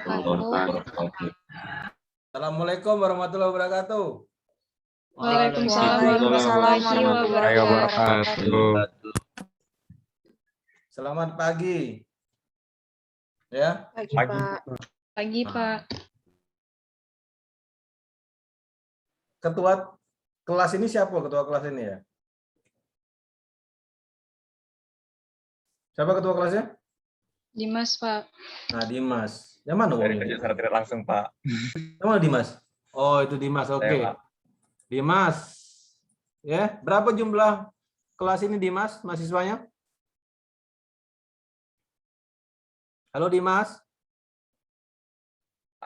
wabarakatuh. Assalamualaikum warahmatullahi wabarakatuh. Waalaikumsalam warahmatullahi wabarakatuh. Selamat pagi. Ya. Pagi, Pak. Pagi, Pak. Ketua kelas ini siapa ketua kelas ini ya? Siapa ketua kelasnya? Dimas, Pak. Nah, Dimas. Yang mana Dari uangnya? kerja secara tidak langsung, Pak. Yang mana Dimas? Oh, itu Dimas. Oke. Pak. Dimas. Ya, berapa jumlah kelas ini Dimas mahasiswanya? Halo Dimas.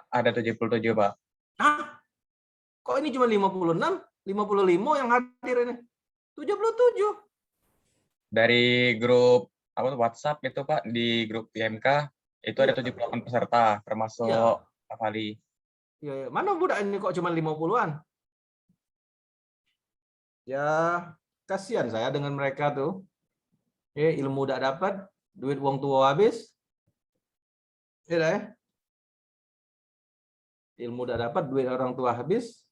Ada 77, Pak. Hah? Kok ini cuma 56? 55 yang hadir ini? 77. Dari grup WhatsApp itu, Pak, di grup PMK itu ada 78 peserta, termasuk Ya. Pak Fali. Ya, mana budak ini kok cuma 50-an? Ya, kasihan saya dengan mereka tuh. Ilmu udah dapat, duit uang tua habis. Ya. Ilmu udah dapat, duit orang tua habis.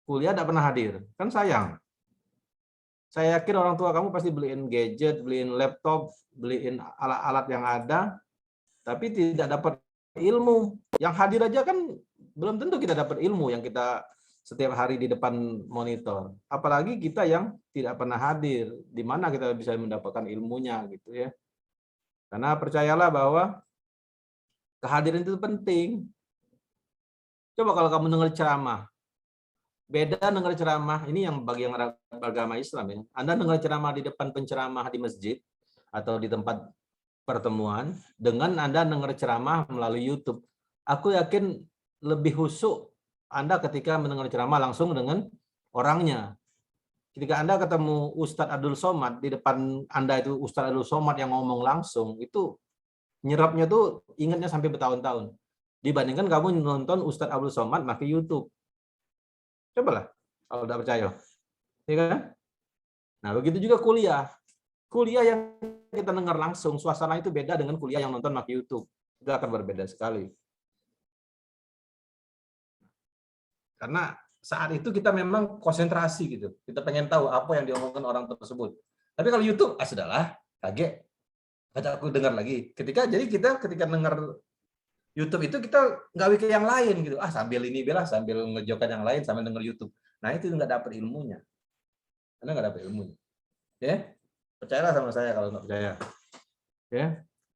Kuliah tidak pernah hadir. Kan sayang. Saya yakin orang tua kamu pasti beliin gadget, beliin laptop, beliin alat-alat yang ada, tapi tidak dapat ilmu. Yang hadir aja kan belum tentu kita dapat ilmu yang kita setiap hari di depan monitor. Apalagi kita yang tidak pernah hadir, di mana kita bisa mendapatkan ilmunya gitu ya. Karena percayalah bahwa kehadiran itu penting. Coba kalau kamu dengar ceramah, beda dengar ceramah, ini yang bagi yang beragama Islam ya. Anda dengar ceramah di depan penceramah di masjid atau di tempat pertemuan, dengan Anda dengar ceramah melalui YouTube. Aku yakin lebih khusyuk Anda ketika mendengar ceramah langsung dengan orangnya. Ketika Anda ketemu Ustadz Abdul Somad, di depan Anda itu Ustadz Abdul Somad yang ngomong langsung, itu nyerapnya tuh ingatnya sampai bertahun-tahun. Dibandingkan kamu nonton Ustadz Abdul Somad pakai YouTube. Cobalah, kalau tidak percaya. Ya kan? Nah, begitu juga kuliah. Kuliah yang kita dengar langsung, suasana itu beda dengan kuliah yang nonton pakai YouTube. Itu akan berbeda sekali. Karena saat itu kita memang konsentrasi gitu. Kita pengen tahu apa yang diomongkan orang tersebut. Tapi kalau YouTube, sudahlah, kaget. Kata aku dengar lagi. Ketika ketika dengar YouTube itu kita nggak mikir yang lain gitu. Sambil ini bela, sambil ngejokan yang lain, sambil denger YouTube. Nah itu nggak dapat ilmunya. Anda nggak dapat ilmunya. Ya, percayalah sama saya kalau nggak percaya. Ya,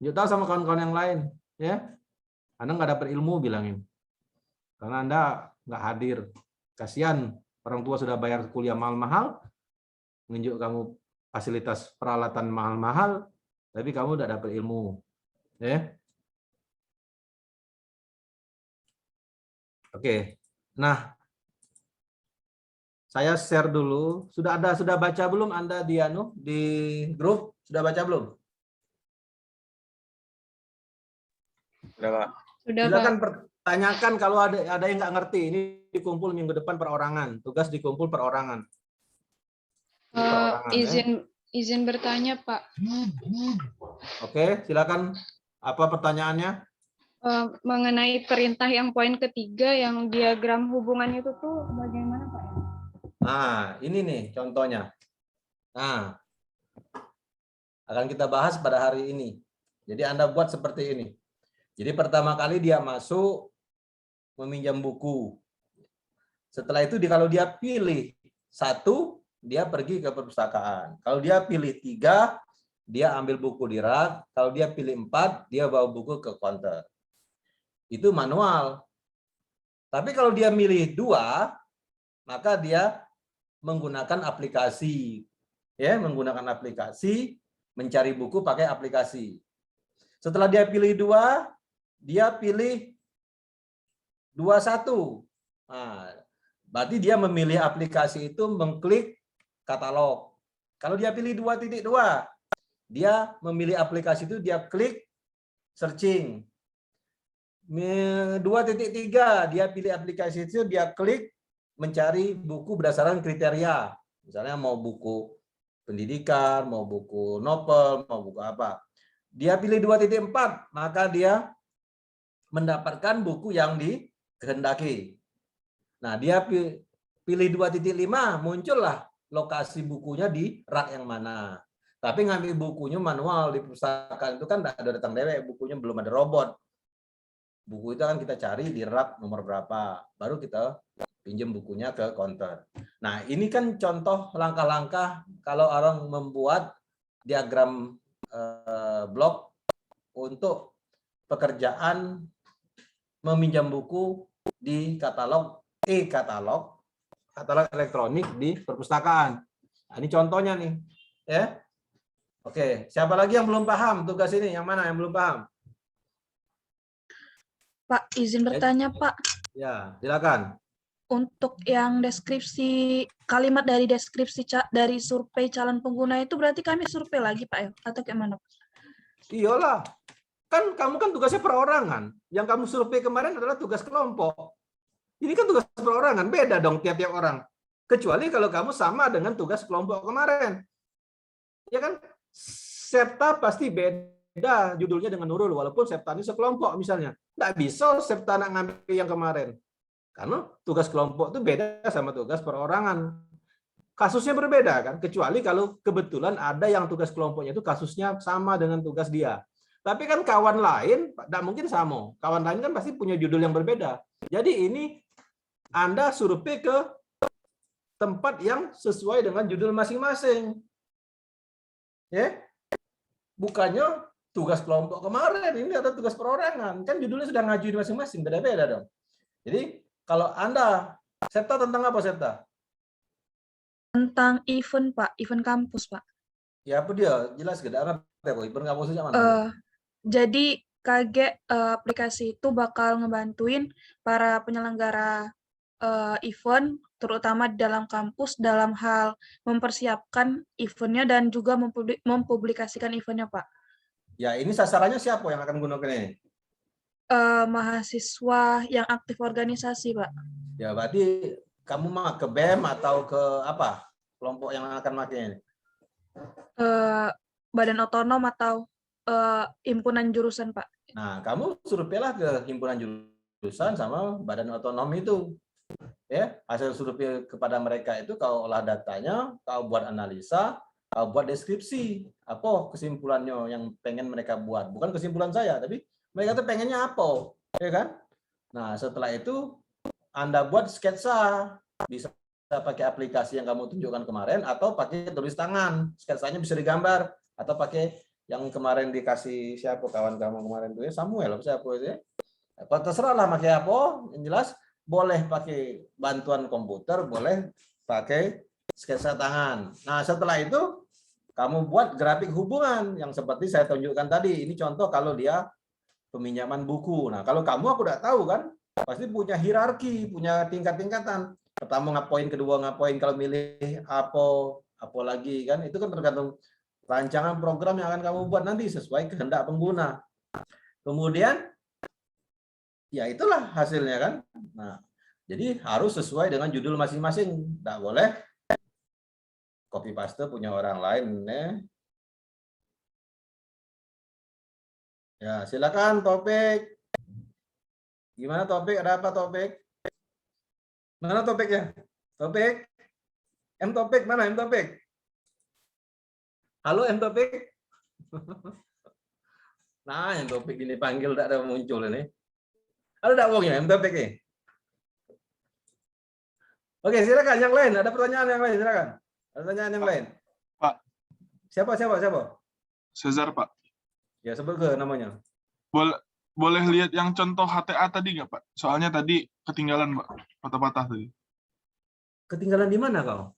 yuk tahu sama kawan-kawan yang lain. Ya, Anda nggak dapat ilmu bilangin. Karena Anda nggak hadir. Kasihan orang tua sudah bayar kuliah mahal-mahal, nunjuk kamu fasilitas peralatan mahal-mahal, tapi kamu nggak dapat ilmu. Ya. Oke, nah saya share dulu. Sudah baca belum Anda di grup? Sudah baca belum? Sudah, Pak. Sudah, Silakan Pak. pertanyakan kalau ada yang nggak ngerti. Ini dikumpul minggu depan perorangan. Tugas dikumpul perorangan. Izin bertanya, Pak. Oke, silakan. Apa pertanyaannya? Mengenai perintah yang poin ketiga, yang diagram hubungan itu tuh bagaimana, Pak? Nah, ini nih contohnya. Nah, akan kita bahas pada hari ini. Jadi Anda buat seperti ini. Jadi pertama kali dia masuk meminjam buku. Setelah itu kalau dia pilih 1, dia pergi ke perpustakaan. Kalau dia pilih 3, dia ambil buku di rak. Kalau dia pilih 4, dia bawa buku ke counter. Itu manual. Tapi kalau dia milih 2, maka dia menggunakan aplikasi. Ya, menggunakan aplikasi, mencari buku pakai aplikasi. Setelah dia pilih 2, dia pilih 21. Nah, berarti dia memilih aplikasi itu mengklik katalog. Kalau dia pilih 2.2, dia memilih aplikasi itu, dia klik searching. 2.3, dia pilih aplikasi itu, dia klik mencari buku berdasarkan kriteria. Misalnya mau buku pendidikan, mau buku novel, mau buku apa. Dia pilih 2.4, maka dia mendapatkan buku yang dikehendaki. Nah, dia pilih 2.5, muncullah lokasi bukunya di rak yang mana. Tapi ngambil bukunya manual di perpustakaan itu kan tidak ada datang dewek, bukunya belum ada robot. Buku itu kan kita cari di rak nomor berapa, baru kita pinjam bukunya ke counter. Nah, ini kan contoh langkah-langkah kalau orang membuat diagram blok untuk pekerjaan meminjam buku di katalog katalog elektronik di perpustakaan. Nah, ini contohnya nih, ya. Oke, siapa lagi yang belum paham tugas ini? Yang mana yang belum paham? Pak, izin bertanya, Pak. Ya, silakan. Untuk yang deskripsi kalimat dari deskripsi dari survei calon pengguna itu berarti kami survei lagi, Pak, ya? Atau kayak mana? Iyalah. Kan kamu kan tugasnya perorangan. Yang kamu survei kemarin adalah tugas kelompok. Ini kan tugas perorangan, beda dong tiap-tiap orang. Kecuali kalau kamu sama dengan tugas kelompok kemarin. Ya kan? Septa pasti beda judulnya dengan Nurul, walaupun Septa ini sekelompok misalnya. Nggak bisa Septa nak ngambil yang kemarin. Karena tugas kelompok itu beda sama tugas perorangan. Kasusnya berbeda kan, kecuali kalau kebetulan ada yang tugas kelompoknya itu kasusnya sama dengan tugas dia. Tapi kan kawan lain, tidak mungkin sama. Kawan lain kan pasti punya judul yang berbeda. Jadi ini Anda survei ke tempat yang sesuai dengan judul masing-masing. Ya, bukannya tugas kelompok kemarin, ini ada tugas perorangan. Kan judulnya sudah ngajuin masing-masing, beda-beda dong. Jadi kalau Anda, Septa tentang apa Septa? Tentang event, Pak. Event kampus, Pak. Ya apa dia? Jelas gak? Ada apa? Event kampusnya mana? Jadi KG aplikasi itu bakal ngebantuin para penyelenggara event, terutama di dalam kampus, dalam hal mempersiapkan eventnya dan juga mempublikasikan eventnya, Pak. Ya, ini sasarannya siapa yang akan gunakan ini? Mahasiswa yang aktif organisasi, Pak. Ya, berarti kamu mah ke BEM atau ke apa? Kelompok yang akan pakai ini? Badan otonom atau himpunan jurusan, Pak. Nah, kamu surveilah ke himpunan jurusan sama badan otonom itu. Ya, hasil survei kepada mereka itu kau olah datanya, kau buat analisa, kau buat deskripsi. Apa kesimpulannya yang pengen mereka buat? Bukan kesimpulan saya, tapi mereka tuh pengennya apa? Ya kan? Nah, setelah itu Anda buat sketsa. Bisa pakai aplikasi yang kamu tunjukkan kemarin atau pakai tulis tangan. Sketsanya bisa digambar atau pakai yang kemarin dikasih siapa kawan kamu kemarin tuh ya, Samuel siapa itu ya. Terserahlah pakai apa, yang jelas boleh pakai bantuan komputer, boleh pakai sketsa tangan. Nah, setelah itu kamu buat grafik hubungan yang seperti saya tunjukkan tadi. Ini contoh kalau dia peminjaman buku. Nah, kalau kamu aku udah tahu kan, pasti punya hierarki, punya tingkat-tingkatan. Pertama ngapain, kedua ngapain, kalau milih apa lagi kan, itu kan tergantung rancangan program yang akan kamu buat nanti sesuai kehendak pengguna. Kemudian ya itulah hasilnya kan. Nah, jadi harus sesuai dengan judul masing-masing. Tidak boleh copy paste punya orang lain. Ya, silakan Topik. Gimana Topik? Ada apa Topik? Mana Topiknya? Topik? M Topik mana M Topik? Halo M Topik? Nah, M Topik ini panggil tidak ada muncul ini. Ada tidak wongnya M Topik ini? Oke, silakan yang lain. Ada pertanyaan yang lain, silakan. Ada pertanyaan yang lain. Pak. Siapa? Cesar, Pak. Ya, sebut ke namanya. Boleh lihat yang contoh HTA tadi nggak, Pak? Soalnya tadi ketinggalan, Pak. Patah-patah tadi. Ketinggalan di mana kau?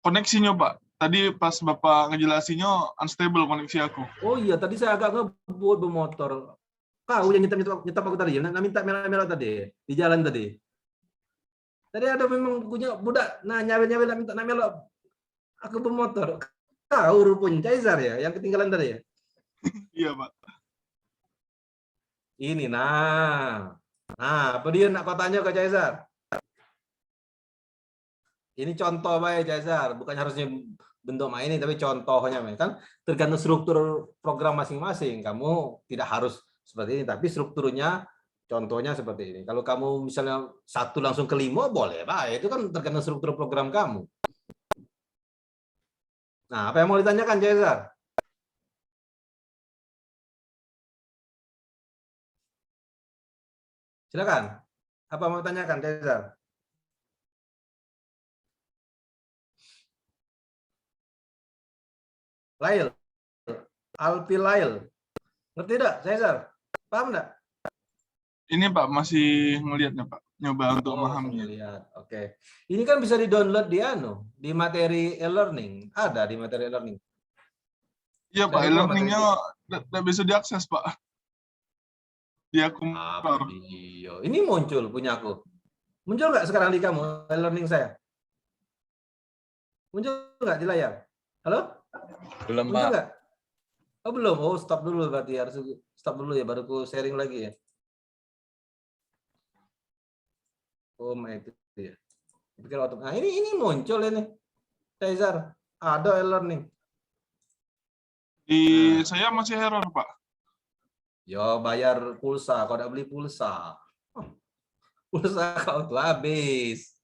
Koneksinya, Pak. Tadi pas Bapak ngejelasinnya unstable koneksi aku. Oh iya, tadi saya agak ngebut bermotor. Kau yang nyetap aku tadi, minta merah-merah tadi di jalan tadi. Tadi ada memang punya budak, nah nyawel-nyawel minta melok. Aku bermotor. Kau rupanya Caesar ya, yang ketinggalan tadi ya? Iya, Pak. Ini nah apa dia nak kau tanya ke Caesar? Ini contoh baik Caesar, bukan harusnya bentuk main ini, tapi contohnya kan tergantung struktur program masing-masing. Kamu tidak harus seperti ini. Tapi strukturnya, contohnya seperti ini. Kalau kamu misalnya 1 langsung ke 5, boleh, Pak. Itu kan tergantung struktur program kamu. Nah, apa yang mau ditanyakan, Cesar? Silakan. Apa mau ditanyakan, Cesar? Lail. Alpi Lail. Ngerti tidak, Cesar? Paham enggak? Ini Pak masih ngelihatnya Pak, nyoba untuk memahami. Lihat. Oke. Ini kan bisa di-download di materi e-learning. Ada di materi e-learning. Iya Pak, e-learning-nya nggak bisa diakses Pak. Di akun. Iya. Ini muncul punya aku. Muncul nggak sekarang di kamu e-learning saya? Muncul nggak di layar? Halo? Belum, Muncul Pak. nggak? Oh belum. Oh stop dulu berarti, harus stop dulu ya, baru aku sharing lagi ya. Oh itu ya. Nah ini muncul ini. Cesar, ada e-learning. Di saya masih error Pak. Yo bayar pulsa, kau udah beli pulsa. Pulsa kau tuh habis.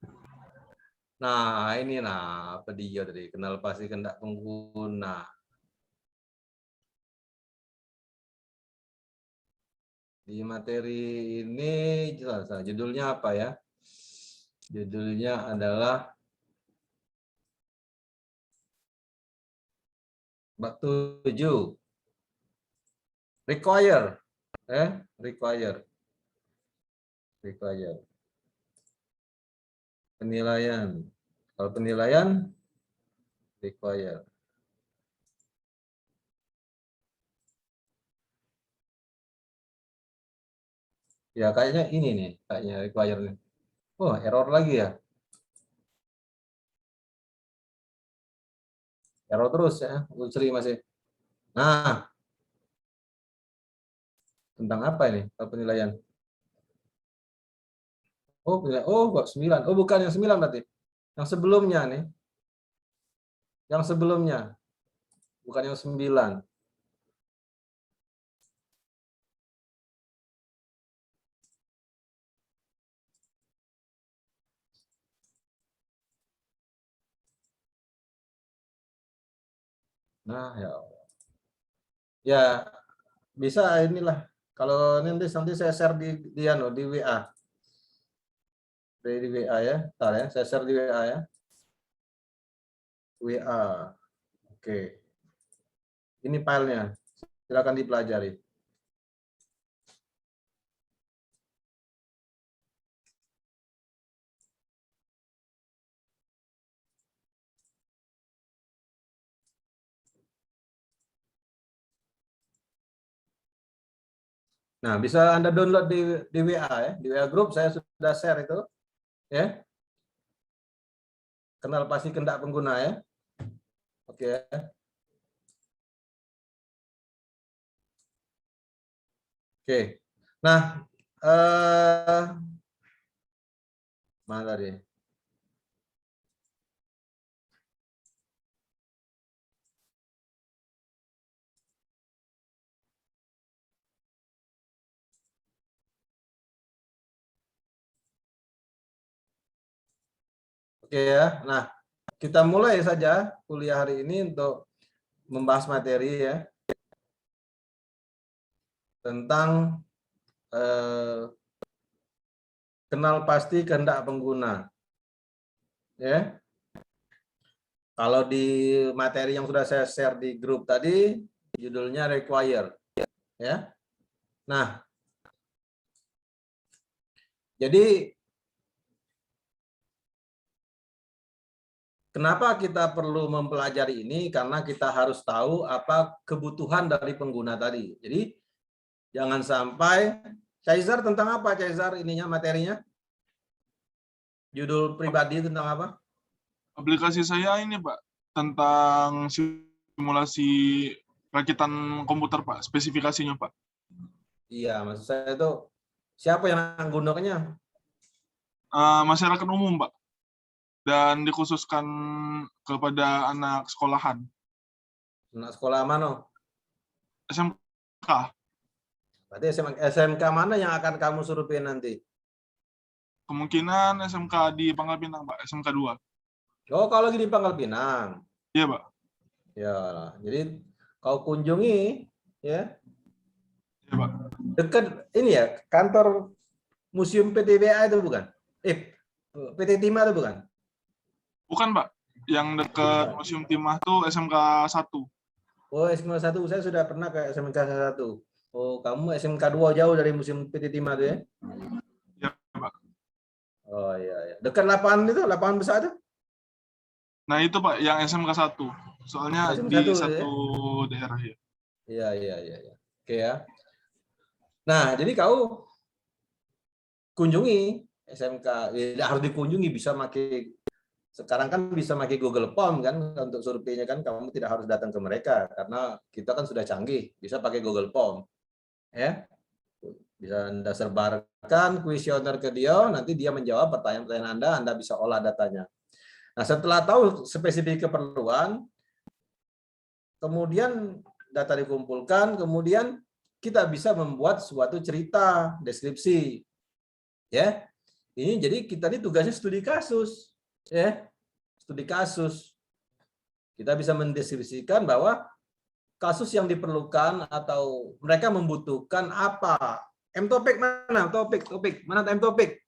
Nah, ini apa dia tadi? Kenal pasti kehendak pengguna. Di materi ini jelas, judulnya apa ya? Judulnya adalah bab 7. Require. Require. Penilaian. Kalau penilaian require. Ya kayaknya ini nih, kayaknya require nih. Oh, error lagi ya. Error terus ya, Ulsri masih. Nah, tentang apa ini kalau penilaian? Oh, bab 9. Oh, bukan yang 9 berarti. Yang sebelumnya nih. Yang sebelumnya. Bukan yang 9. Nah, ya Allah. Ya, bisa inilah. Kalau nanti saya share di WA. Di WA ya. Bentar ya, saya share di WA ya. WA. Oke. Ini filenya. Silakan dipelajari. Nah, bisa Anda download di WA ya. Di WA group saya sudah share itu. Ya. Kenal pasti kehendak pengguna ya. Oke. Oke. Nah, mana tadi? Oke ya. Nah, kita mulai saja kuliah hari ini untuk membahas materi ya tentang kenal pasti kehendak pengguna. Ya. Kalau di materi yang sudah saya share di grup tadi, judulnya require. Ya. Nah, jadi kenapa kita perlu mempelajari ini? Karena kita harus tahu apa kebutuhan dari pengguna tadi. Jadi jangan sampai Caesar tentang apa Caesar ininya materinya? Judul pribadi tentang apa? Aplikasi saya ini Pak tentang simulasi rakitan komputer Pak, spesifikasinya Pak. Iya, maksud saya itu siapa yang menggunakannya? Masyarakat umum Pak, dan dikhususkan kepada anak sekolahan. Anak sekolah mana? SMK. Berarti SMK mana yang akan kamu survei nanti? Kemungkinan SMK di Pangkal Pinang, Pak. SMK 2. Oh, kalau lagi di Pangkal Pinang. Iya, Pak. Ya, jadi kau kunjungi ya Iya, Pak. dekat ini ya, kantor Museum PTBA itu bukan? PT Timah itu bukan? Bukan, Pak. Yang dekat Museum Timah tuh SMK 1. Oh, SMK 1 saya sudah pernah ke SMK 1. Oh, kamu SMK 2 jauh dari Museum PT Timah itu ya? Iya, Pak. Oh iya, iya. Dekat lapangan itu, lapangan besar itu? Nah, itu, Pak, yang SMK 1. Soalnya SMK di 1 ya? satu daerah ya. Iya, iya, iya, iya. Oke ya. Nah, jadi kau kunjungi SMK, ya, harus dikunjungi, bisa pakai, sekarang kan bisa pakai Google Form kan untuk surveinya kan, kamu tidak harus datang ke mereka karena kita kan sudah canggih, bisa pakai Google Form. Ya. Bisa Anda sebarkan kuesioner ke dia, nanti dia menjawab pertanyaan-pertanyaan Anda bisa olah datanya. Nah, setelah tahu spesifik keperluan, kemudian data dikumpulkan, kemudian kita bisa membuat suatu cerita, deskripsi. Ya. Ini jadi kita ini tugasnya studi kasus, ya. Studi kasus. Kita bisa mendeskripsikan bahwa kasus yang diperlukan atau mereka membutuhkan apa. M-Topik mana? Topik. Mana M-Topik?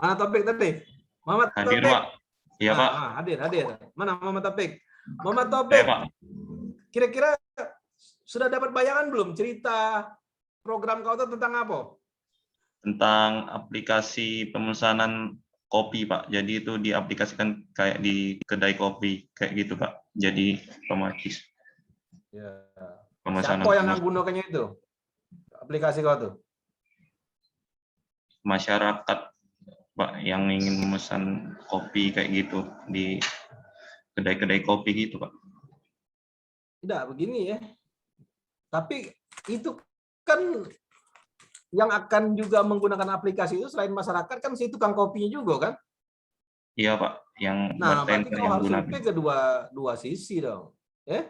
Mana Topik tadi? Muhammad Hadir, Topik. Pak. Iya, Pak. Hadir. Mana Muhammad Topik? Muhammad Saya, Topik. Pak. Kira-kira sudah dapat bayangan belum cerita program kau itu tentang apa? Tentang aplikasi pemesanan kopi, Pak. Jadi itu diaplikasikan kayak di kedai kopi, kayak gitu, Pak. Jadi otomatis Ya. pemesanan Siapa yang menggunakannya itu? Aplikasi kau tuh? masyarakat, Pak, yang ingin memesan kopi kayak gitu di kedai-kedai kopi gitu, Pak. Tidak, begini ya. Tapi itu kan yang akan juga menggunakan aplikasi itu selain masyarakat kan si tukang kopinya juga kan? Iya, Pak. Yang Nah, berarti bartender kau yang harus gunakan. survei ke dua sisi dong. Ya?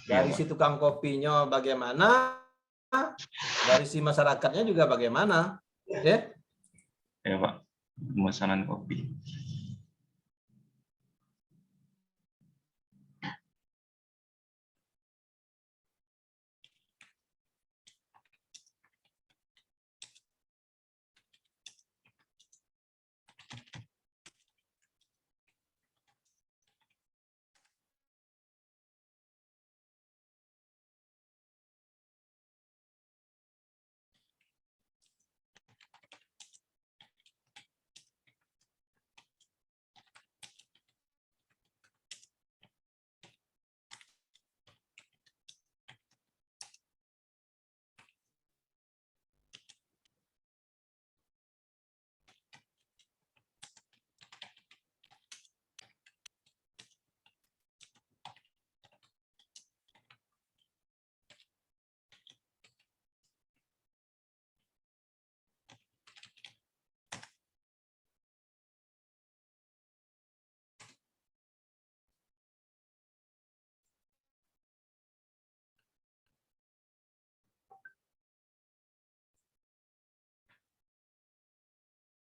Iya, Dari Pak. si tukang kopinya bagaimana, dari si masyarakatnya juga bagaimana. Ya? Iya, Pak. Pemesanan kopi.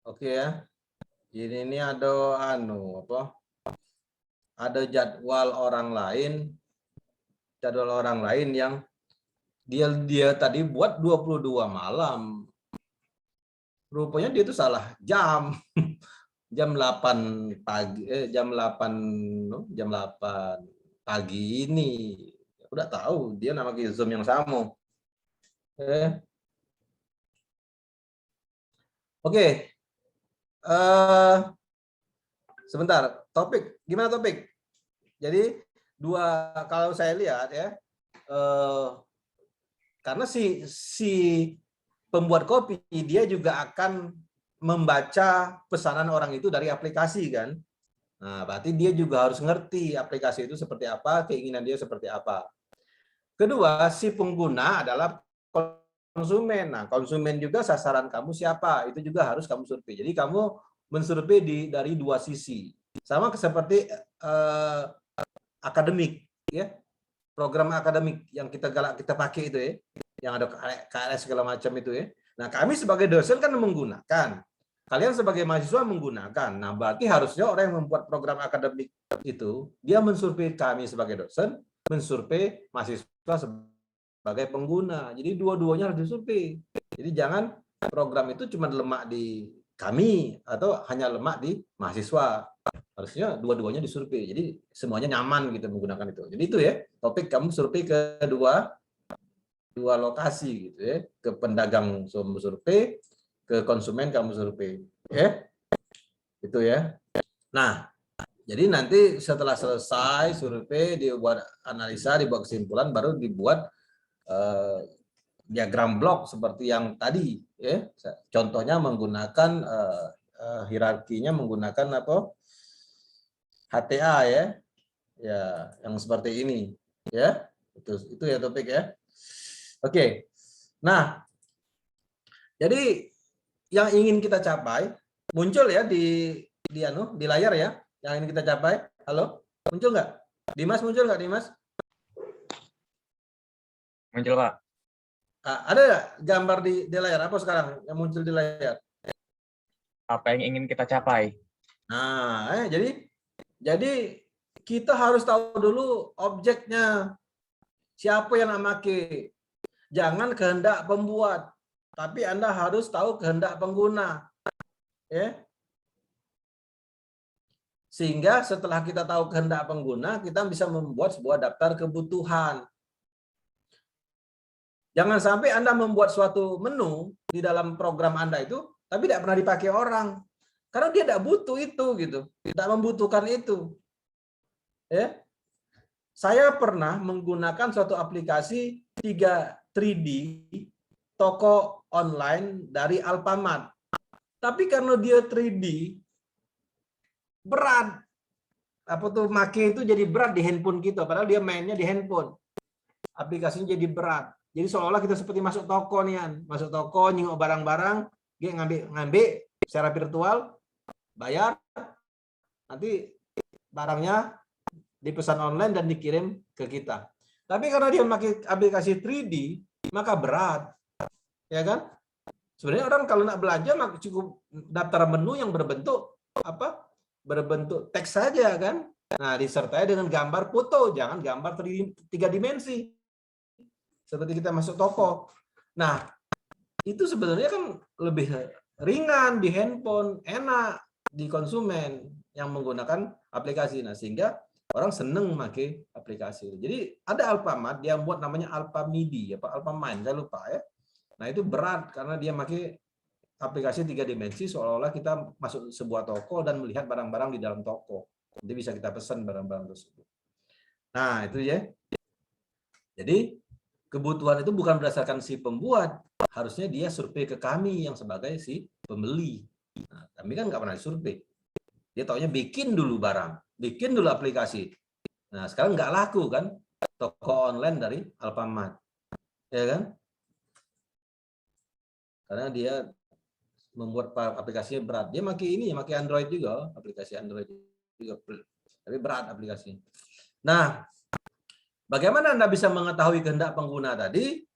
Oke ya. Ini ada ada jadwal orang lain yang dia tadi buat 22 malam. Rupanya dia itu salah jam. Jam 8 pagi jam 8 pagi ini. Udah tahu dia nama Zoom yang sama. Oke. Sebentar, topik gimana topik? Jadi kalau saya lihat ya, karena si pembuat kopi dia juga akan membaca pesanan orang itu dari aplikasi kan. Nah, berarti dia juga harus ngerti aplikasi itu seperti apa, keinginan dia seperti apa. Kedua, si pengguna adalah konsumen. Nah, konsumen juga sasaran kamu siapa, itu juga harus kamu survei. Jadi kamu mensurvei dari dua sisi. Sama seperti akademik ya. Program akademik yang kita pakai itu ya. yang ada KLS segala macam itu ya. Nah, kami sebagai dosen kan menggunakan, kalian sebagai mahasiswa menggunakan. Nah, berarti harusnya orang yang membuat program akademik itu, dia mensurvei kami sebagai dosen, mensurvei mahasiswa sebagai pengguna. Jadi dua-duanya harus disurvei. Jadi jangan program itu cuma lemak di kami atau hanya lemak di mahasiswa. Harusnya dua-duanya disurvei. Jadi semuanya nyaman gitu menggunakan itu. Jadi itu ya, topik kamu survei ke dua lokasi gitu ya, ke pedagang survei, ke konsumen kamu survei, ya, itu ya. Nah, jadi nanti setelah selesai survei, dibuat analisa, dibuat kesimpulan, baru dibuat diagram blok seperti yang tadi, ya. Contohnya menggunakan hierarkinya menggunakan apa? HTA ya, ya, yang seperti ini, ya. Itu ya topik ya. Oke, nah, jadi yang ingin kita capai muncul ya di layar ya, yang ingin kita capai. Halo, muncul nggak? Dimas muncul nggak, Dimas? Muncul, Pak. Ada nggak gambar di layar apa sekarang yang muncul di layar? Apa yang ingin kita capai? Nah, jadi kita harus tahu dulu objeknya, siapa yang nak make. Jangan kehendak pembuat, tapi Anda harus tahu kehendak pengguna. Ya. Sehingga setelah kita tahu kehendak pengguna, kita bisa membuat sebuah daftar kebutuhan. Jangan sampai Anda membuat suatu menu di dalam program Anda itu, tapi tidak pernah dipakai orang. Karena dia tidak butuh itu, gitu. Tidak membutuhkan itu. Ya. Saya pernah menggunakan suatu aplikasi 3D toko online dari Alfamart. Tapi karena dia 3D, berat. Apa tuh, make itu jadi berat di handphone kita. Padahal dia mainnya di handphone. Aplikasinya jadi berat. Jadi seolah-olah kita seperti masuk toko nih, An. Masuk toko, nyingok barang-barang, dia ngambil secara virtual, bayar, nanti barangnya dipesan online dan dikirim ke kita. Tapi karena dia memakai aplikasi 3D, maka berat. Ya kan? Sebenarnya orang kalau nak belanja maka cukup daftar menu yang berbentuk apa? Berbentuk teks saja kan. Nah, disertai dengan gambar foto, jangan gambar 3 dimensi. Seperti kita masuk toko. Nah, itu sebenarnya kan lebih ringan di handphone, enak di konsumen yang menggunakan aplikasi. Nah, sehingga orang seneng memakai aplikasi. Jadi ada Alfamart dia buat namanya Alfamidi, apa Alfamind, saya lupa ya. Nah, itu berat karena dia pakai aplikasi 3 dimensi seolah-olah kita masuk sebuah toko dan melihat barang-barang di dalam toko. Jadi bisa kita pesan barang-barang tersebut. Nah, itu ya. Jadi kebutuhan itu bukan berdasarkan si pembuat, harusnya dia survei ke kami yang sebagai si pembeli. Nah, kami kan nggak pernah survei. Dia taunya bikin dulu barang, bikin dulu aplikasi. Nah, sekarang nggak laku kan toko online dari Alfamart, ya kan? Karena dia membuat aplikasinya berat. Dia pakai Android juga, aplikasi Android juga, tapi berat aplikasinya. Nah, bagaimana Anda bisa mengetahui kehendak pengguna tadi?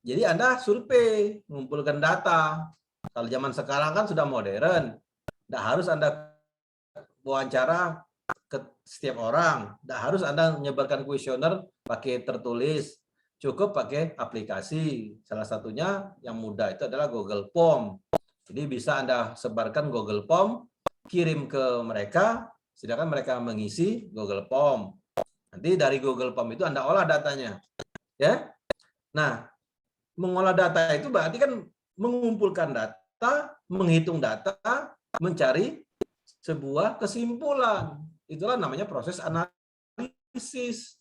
Jadi Anda survei, mengumpulkan data. Kalau zaman sekarang kan sudah modern, tidak harus Anda wawancara ke setiap orang, tidak harus Anda menyebarkan kuesioner pakai tertulis, cukup pakai aplikasi. Salah satunya yang mudah itu adalah Google Form. Jadi bisa Anda sebarkan Google Form, kirim ke mereka, sedangkan mereka mengisi Google Form. Nanti dari Google Form itu Anda olah datanya. Ya. Nah, mengolah data itu berarti kan mengumpulkan data, menghitung data, mencari sebuah kesimpulan. Itulah namanya proses analisis.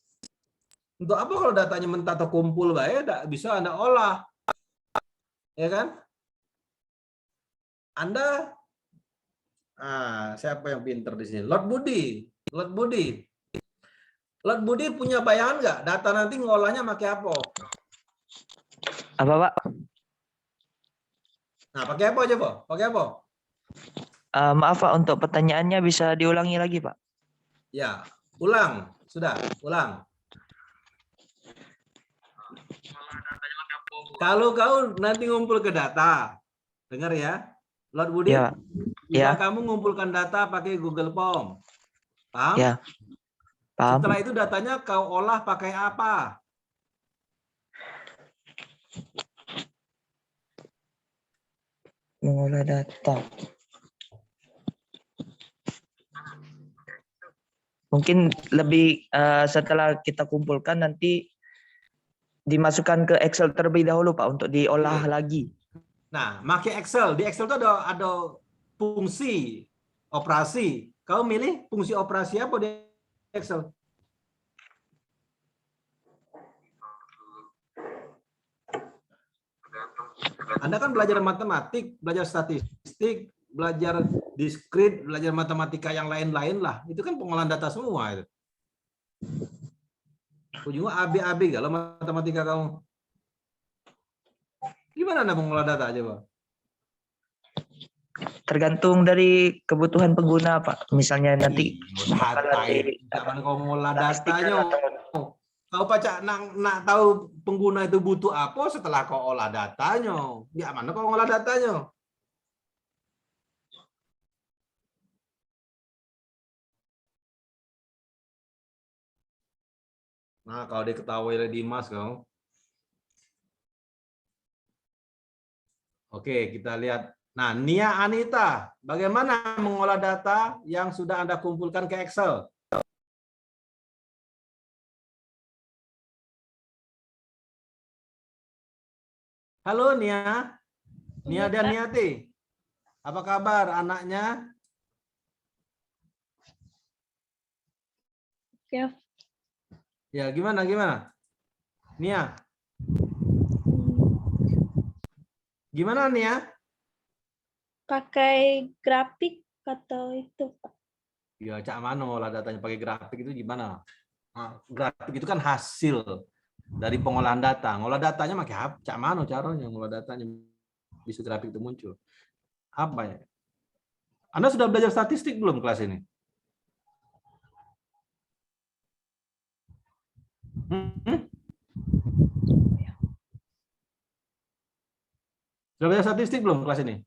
Untuk apa kalau datanya mentah atau kumpul baik, tidak bisa Anda olah. Ya kan? Anda, siapa yang pinter di sini? Lord Budi. Lord Budi punya bayangan nggak? Data nanti ngolahnya pakai apa? Apa, Pak? Nah, pakai apa aja, Pak? Pakai apa? Maaf, Pak, untuk pertanyaannya bisa diulangi lagi, Pak? Ya, ulang. Sudah, ulang. Kalau kau nanti ngumpul ke data, dengar ya, Lord Budi, Ya, coba ya. kamu ngumpulkan data pakai Google Form. Paham? Ya. Paham. Setelah itu datanya kau olah pakai apa? Mengolah data. Mungkin lebih setelah kita kumpulkan nanti dimasukkan ke Excel terlebih dahulu Pak untuk diolah lagi. Nah, pakai Excel. Di Excel itu ada fungsi operasi. Kau milih fungsi operasi apa di Excel? Anda kan belajar matematik, belajar statistik, belajar diskrit, belajar matematika yang lain-lain lah. Itu kan pengolahan data semua itu. Ujungnya AB kalau matematika kamu. Gimana Anda mengolah data aja, Pak? Tergantung dari kebutuhan pengguna Pak. Misalnya nanti data itu, jangan kau mengolah datanya. Kau baca nak tahu pengguna itu butuh apa setelah kau olah datanya. Ya mana kau olah datanya? Nah, kalau diketahui oleh Dimas kau. Oke, kita lihat. Nah, Nia Anita, bagaimana mengolah data yang sudah Anda kumpulkan ke Excel? Halo Nia. Nia dan Niati. Apa kabar anaknya? Ya. Ya, gimana? Nia. Gimana Nia? Pakai grafik atau itu, Pak? Ya, cak mana ngolah datanya pakai grafik itu gimana? Nah, grafik itu kan hasil dari pengolahan data. Ngolah datanya pakai apa? Cak mana caranya ngolah datanya bisa grafik itu muncul? Apa ya? Anda sudah belajar statistik belum kelas ini? Sudah belajar statistik belum kelas ini?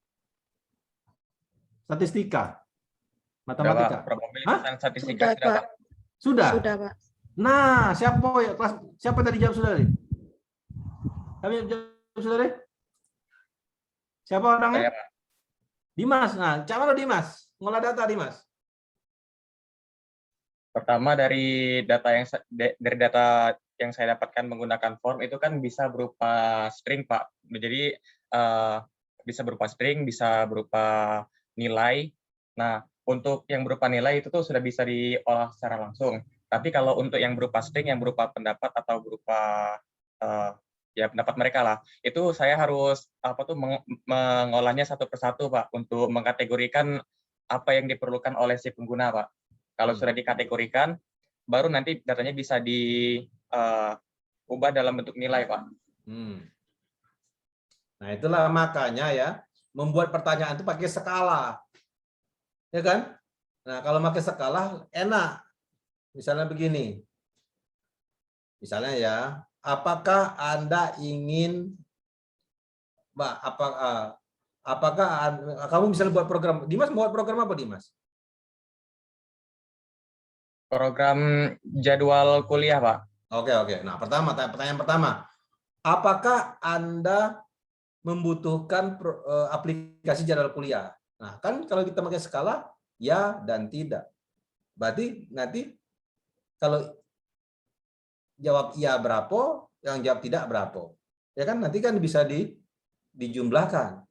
Statistika? Matematika? Probabilitas statistika Sudah, Pak. Sudah? Sudah, Pak. Nah, siapa tadi jawab sudah? Kami jawab sudah? Siapa orangnya? Saya, Pak. Dimas. Nah, cara Dimas ngolah data Dimas. Pertama dari data yang saya dapatkan menggunakan form itu kan bisa berupa string Pak. Jadi bisa berupa string, bisa berupa nilai. Nah, untuk yang berupa nilai itu tuh sudah bisa diolah secara langsung. Tapi kalau untuk yang berupa string, yang berupa pendapat atau berupa ya pendapat mereka lah, itu saya harus mengolahnya satu persatu Pak untuk mengkategorikan apa yang diperlukan oleh si pengguna Pak. Kalau sudah dikategorikan, baru nanti datanya bisa diubah dalam bentuk nilai Pak. Nah, itulah makanya ya membuat pertanyaan itu pakai skala, ya kan? Nah, kalau pakai skala enak. Misalnya begini, misalnya ya, apakah Anda ingin, apakah kamu misalnya buat program, Dimas buat program apa Dimas? Program jadwal kuliah Pak. Oke. Nah, pertanyaan pertama, apakah Anda membutuhkan aplikasi jadwal kuliah? Nah, kan kalau kita pakai skala, ya dan tidak. Berarti nanti kalau jawab iya berapa, yang jawab tidak berapa. Ya kan nanti kan bisa dijumlahkan.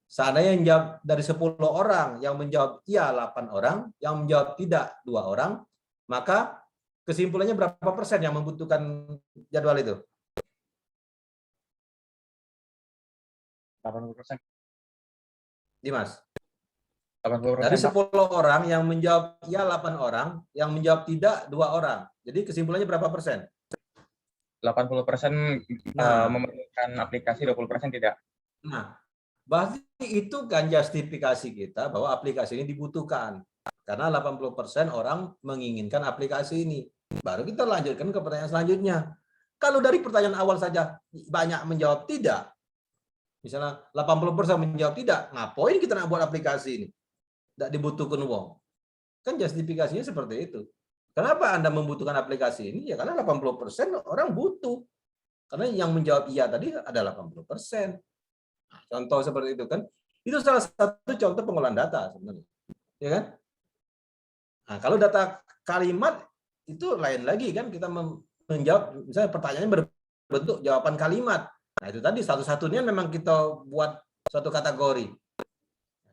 Seandainya yang jawab dari 10 orang, yang menjawab iya 8 orang, yang menjawab tidak 2 orang, maka kesimpulannya berapa persen yang membutuhkan jadwal itu? 80%. Dimas. 80%. Dari 10 orang yang menjawab iya 8 orang, yang menjawab tidak 2 orang. Jadi kesimpulannya berapa persen? 80% memerlukan aplikasi, 20% tidak. Nah, berarti itu kan justifikasi kita bahwa aplikasi ini dibutuhkan. Karena 80% orang menginginkan aplikasi ini. Baru kita lanjutkan ke pertanyaan selanjutnya. Kalau dari pertanyaan awal saja banyak menjawab tidak, Misalnya 80% menjawab tidak, ngapain kita nak buat aplikasi ini? Tidak dibutuhkan uang. Kan justifikasinya seperti itu. Kenapa Anda membutuhkan aplikasi ini? Ya karena 80% orang butuh. Karena yang menjawab iya tadi ada 80%. Contoh seperti itu kan. Itu salah satu contoh pengolahan data sebenarnya. Ya kan? Nah, kalau data kalimat itu lain lagi kan, kita menjawab misalnya pertanyaannya berbentuk jawaban kalimat. Nah, itu tadi satu-satunya memang kita buat suatu kategori.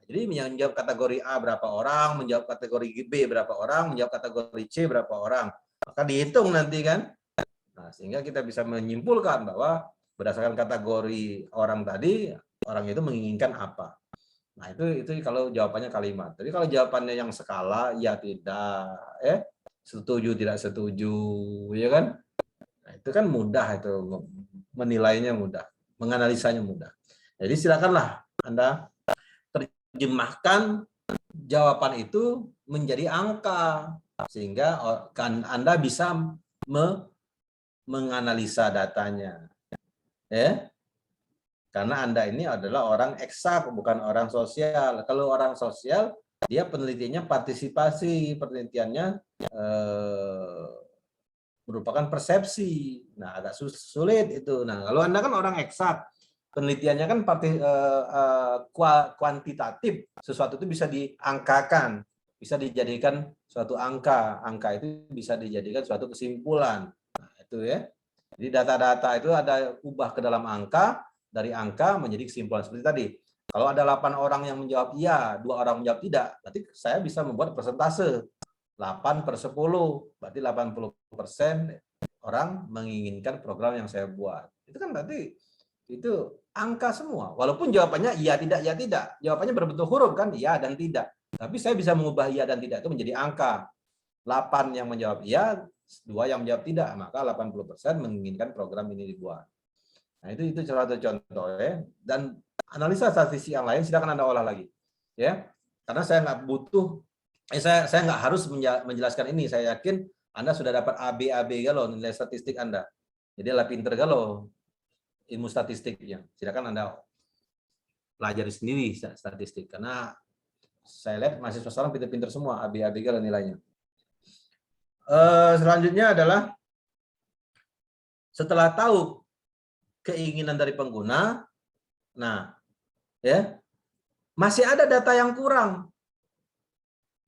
Jadi menjawab kategori A berapa orang, menjawab kategori B berapa orang, menjawab kategori C berapa orang. Maka dihitung nanti kan. Nah, sehingga kita bisa menyimpulkan bahwa berdasarkan kategori orang tadi, orang itu menginginkan apa. Nah, itu kalau jawabannya kalimat. Tapi kalau jawabannya yang skala, ya tidak, setuju tidak setuju, ya kan? Nah, itu kan mudah, itu menilainya mudah, menganalisanya mudah. Jadi silakanlah Anda terjemahkan jawaban itu menjadi angka sehingga Anda bisa menganalisa datanya. Ya. Karena Anda ini adalah orang eksak, bukan orang sosial. Kalau orang sosial, dia penelitiannya partisipasi, penelitiannya merupakan persepsi. Nah, agak sulit itu. Nah, kalau Anda kan orang eksak, penelitiannya kan kuantitatif, sesuatu itu bisa diangkakan, bisa dijadikan suatu angka, angka itu bisa dijadikan suatu kesimpulan. Nah, itu ya. Jadi data-data itu ada ubah ke dalam angka, dari angka menjadi kesimpulan seperti tadi. Kalau ada 8 orang yang menjawab iya, 2 orang menjawab tidak, berarti saya bisa membuat persentase 8/10, berarti 80% orang menginginkan program yang saya buat. Itu kan berarti itu angka semua. Walaupun jawabannya iya tidak, iya tidak. Jawabannya berbentuk huruf kan, iya dan tidak. Tapi saya bisa mengubah iya dan tidak itu menjadi angka. 8 yang menjawab iya, 2 yang menjawab tidak. Maka 80% menginginkan program ini dibuat. Nah, itu salah satu contoh ya. Dan analisa statistik yang lain silakan Anda olah lagi. Ya. Karena saya nggak butuh saya nggak harus menjelaskan ini. Saya yakin Anda sudah dapat AB galau nilai statistik Anda. Jadi adalah pinter galau ilmu statistiknya. Silakan Anda pelajari sendiri statistik karena saya lihat mahasiswa sekarang pinter-pinter semua AB galau nilainya. Selanjutnya adalah setelah tahu keinginan dari pengguna, nah ya masih ada data yang kurang.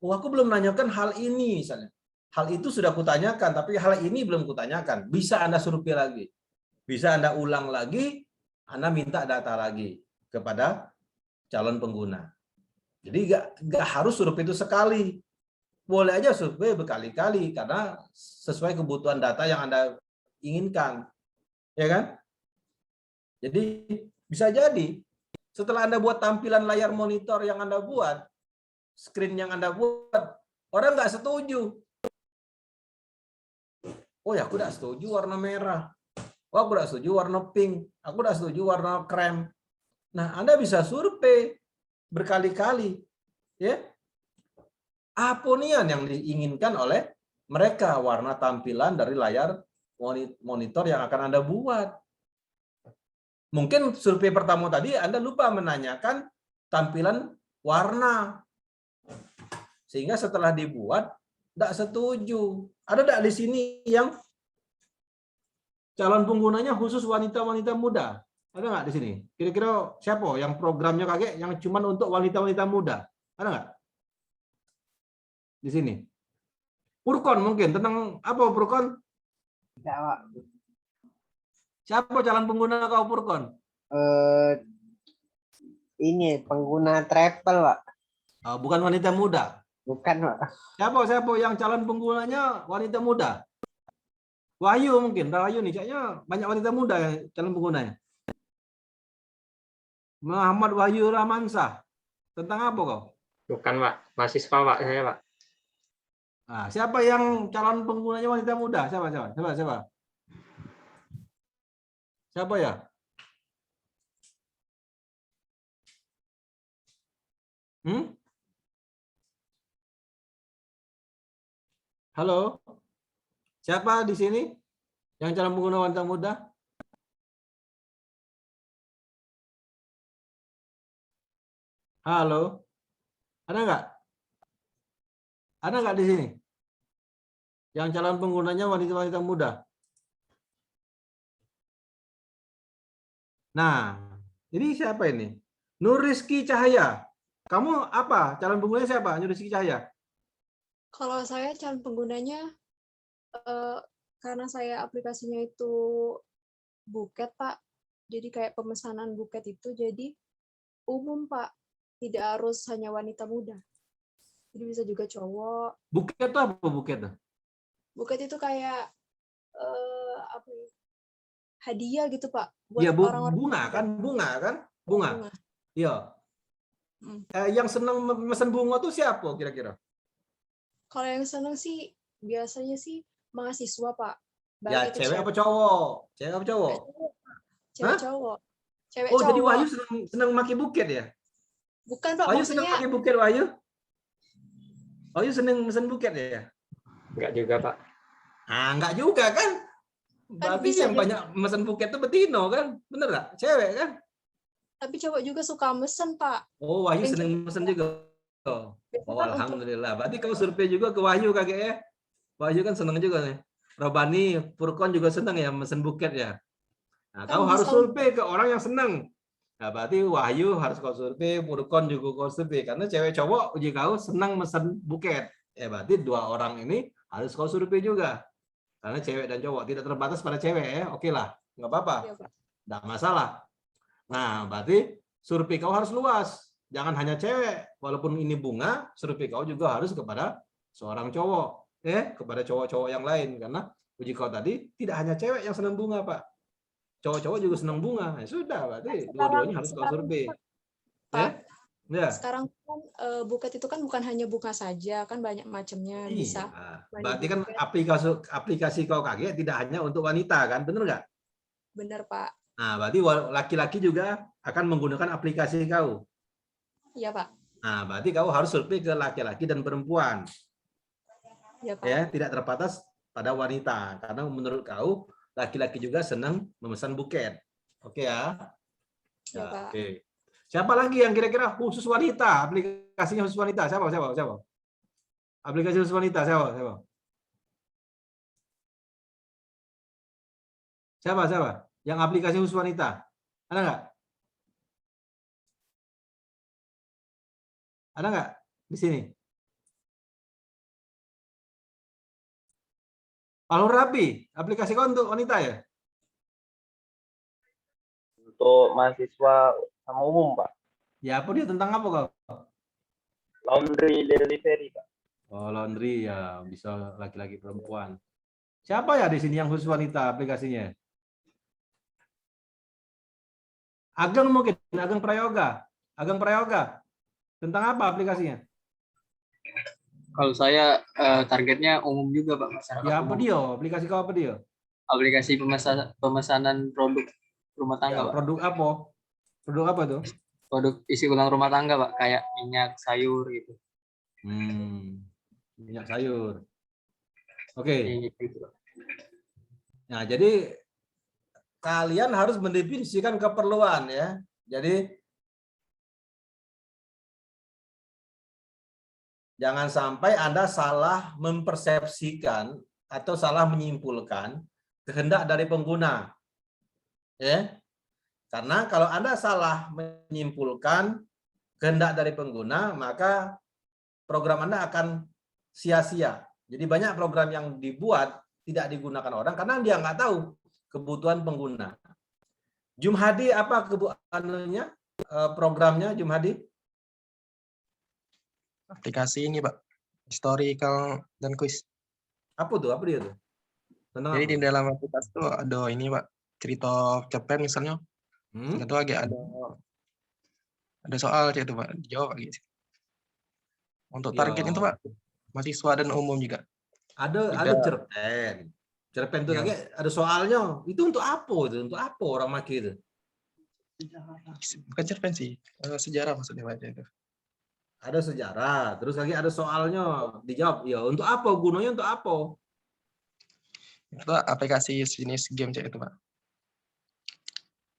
Oh, aku belum nanyakan hal ini misalnya. Hal itu sudah kutanyakan, tapi hal ini belum kutanyakan. Bisa Anda survei lagi. Bisa Anda ulang lagi, Anda minta data lagi kepada calon pengguna. Jadi nggak harus survei itu sekali. Boleh aja survei berkali-kali, karena sesuai kebutuhan data yang Anda inginkan. Ya kan? Jadi bisa jadi, setelah Anda buat tampilan layar monitor yang Anda buat, screen yang Anda buat, orang nggak setuju. Oh ya, aku nggak setuju warna merah. Oh, aku nggak setuju warna pink. Aku nggak setuju warna krem. Nah, Anda bisa survei berkali-kali. Ya, apa nih yang diinginkan oleh mereka, warna tampilan dari layar monitor yang akan Anda buat. Mungkin survei pertama tadi Anda lupa menanyakan tampilan warna. Sehingga setelah dibuat, tidak setuju. Ada tidak di sini yang calon penggunanya khusus wanita-wanita muda? Ada nggak di sini? Kira-kira siapa yang programnya kakek yang cuma untuk wanita-wanita muda? Ada nggak? Di sini. Purkon mungkin. Tentang apa Purkon? Tidak, Pak. Siapa calon pengguna kau Purkon? Ini pengguna travel, Pak. Oh, bukan wanita muda. Bukan, Pak. Siapa yang calon penggunanya wanita muda? Wahyu mungkin. Wahyu nih, kayaknya banyak wanita muda yang calon penggunanya. Muhammad Wahyu Rahmansah. Tentang apa kau? Bukan, Pak. Mahasiswa, Pak. Saya, Pak. Nah, siapa yang calon penggunanya wanita muda? Siapa? Siapa ya? Halo? Siapa di sini yang calon pengguna wanita muda? Halo? Ada nggak? Ada nggak di sini? Yang calon penggunanya wanita-wanita muda. Nah, ini siapa ini? Nur Rizky Cahaya. Kamu apa? Calon penggunanya siapa? Nur Rizky Cahaya. Kalau saya calon penggunanya, karena saya aplikasinya itu buket, Pak. Jadi kayak pemesanan buket itu jadi umum, Pak. Tidak harus hanya wanita muda. Jadi bisa juga cowok. Buket itu apa buket? Buket itu kayak apa ya? Hadiah gitu, Pak. Buat Iya, orang-orang bunga kan? Bunga kan? Bunga. bunga. Iya. Yang senang memesan bunga tuh siapa kira-kira? Kalau yang seneng sih biasanya sih mahasiswa, Pak. Ya, Baik itu cewek apa cowok? Cewek apa cowok? cewek Hah? cowok. Cewek Oh, jadi cowok. Wahyu senang pakai buket ya? Bukan, Pak, Wahyu senang maksudnya pakai buket, Wahyu? Wahyu senang mesen buket ya? Enggak juga, Pak. Ah, enggak juga kan? Berarti bisa yang juga. banyak mesen buket itu betino kan? Bener nggak? Cewek kan? Tapi cowok juga suka mesen, Pak. Oh, Wahyu Yang senang cewek mesen juga. Oh, biasanya oh, kan untuk alhamdulillah. Berarti kau survei juga ke Wahyu kakek ya? Wahyu kan senang juga nih. Robani, Furkon juga senang ya mesen buket ya. Nah, kan kau harus bisa survei ke orang yang senang. Nah, berarti Wahyu harus kau survei, Furkon juga kau survei. Karena cewek cowok uji kau senang mesen buket. Ya, berarti dua orang ini harus kau survei juga. Karena cewek dan cowok tidak terbatas pada cewek ya. Oke lah, nggak apa-apa. ya, Pak. Nggak masalah. Nah, berarti survei kau harus luas. Jangan hanya cewek. Walaupun ini bunga, survei kau juga harus kepada seorang cowok. Kepada cowok-cowok yang lain. Karena uji kau tadi tidak hanya cewek yang senang bunga, Pak. Cowok-cowok juga senang bunga. Ya sudah, berarti dua-duanya harus kau survei. Ya. Sekarang kan buket itu kan bukan hanya bunga saja, kan banyak macamnya. Bisa Iya. money Berarti kan buket. aplikasi kau kaget tidak hanya untuk wanita kan, benar nggak? Bener, Pak. Nah, berarti laki-laki juga akan menggunakan aplikasi kau. Iya, Pak. Nah, berarti kau harus survei ke laki-laki dan perempuan. Iya, Pak. Ya, tidak terbatas pada wanita. Karena menurut kau laki-laki juga senang memesan buket. Oke ya? Iya, Ya, Pak. oke. Siapa lagi yang kira-kira khusus wanita? Aplikasinya khusus wanita. Siapa? Aplikasi khusus wanita. Siapa? Yang aplikasi khusus wanita. Ada nggak? Ada nggak di sini? Palur Rapi, aplikasi kau untuk wanita ya? Untuk mahasiswa sama umum, Pak. Ya, apa dia tentang apa kau? Laundry delivery, Pak. Oh, laundry ya, bisa laki-laki perempuan. Siapa ya di sini yang khusus wanita aplikasinya? Ageng mungkin, Ageng Prayoga. Tentang apa aplikasinya? Kalau saya targetnya umum juga, Pak, masyarakat Ya, apa umum. dia? Aplikasi kau apa dia? Aplikasi pemesanan produk rumah tangga, Ya, Pak. produk apa? Produk apa tuh? Produk isi ulang rumah tangga, Pak, kayak minyak, sayur gitu. Minyak sayur. Oke. Gitu, Pak. Nah, jadi kalian harus mendefinisikan keperluan ya. Jadi jangan sampai Anda salah mempersepsikan atau salah menyimpulkan kehendak dari pengguna. Ya. Karena kalau Anda salah menyimpulkan kehendak dari pengguna, maka program Anda akan sia-sia. Jadi banyak program yang dibuat tidak digunakan orang karena dia nggak tahu kebutuhan pengguna. Jumhadi apa programnya Jumhadi? Aplikasi ini, Pak. Historical dan quiz. Apa tuh? Apa dia tuh? Tentang Jadi apa? di dalam aplikasi itu ada ini, Pak. Cerita cerpen misalnya. Itu agak ada soal itu, Pak. Dijawab gitu. Untuk target itu, Pak, mahasiswa dan umum juga. Ada cerpen. Cerpen itu lagi ada soalnya. Itu untuk apa itu? Untuk apa orang make itu? Bukan cerpen sih. Sejarah maksudnya, Pak, itu. Ada sejarah, terus lagi ada soalnya, dijawab. Ya, untuk apa? Gunanya untuk apa? Itu aplikasi jenis game itu, Pak.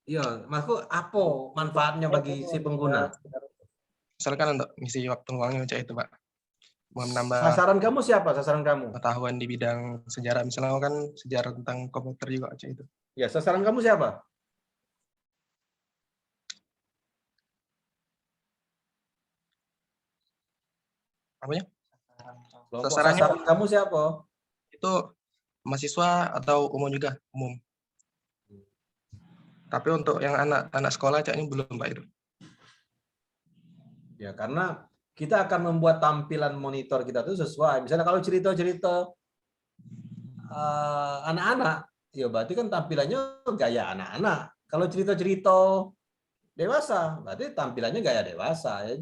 Iya, maksudku apa manfaatnya bagi si pengguna? misalkan untuk ngisi waktu luangnya cak itu Pak. Mau menambah Sasaran kamu siapa? Sasaran kamu? pengetahuan di bidang sejarah, misalnya kan sejarah tentang komputer juga cak itu. Ya, sasaran kamu siapa? Apanya? Kelompok Sasarannya sasaran kamu siapa? itu mahasiswa atau umum juga? Umum. Tapi untuk yang anak sekolah caknya belum Pak itu. Ya, karena kita akan membuat tampilan monitor kita tuh sesuai. Misalnya kalau cerita-cerita anak-anak, ya berarti kan tampilannya gaya anak-anak. Kalau cerita-cerita dewasa, berarti tampilannya gaya dewasa. Ya,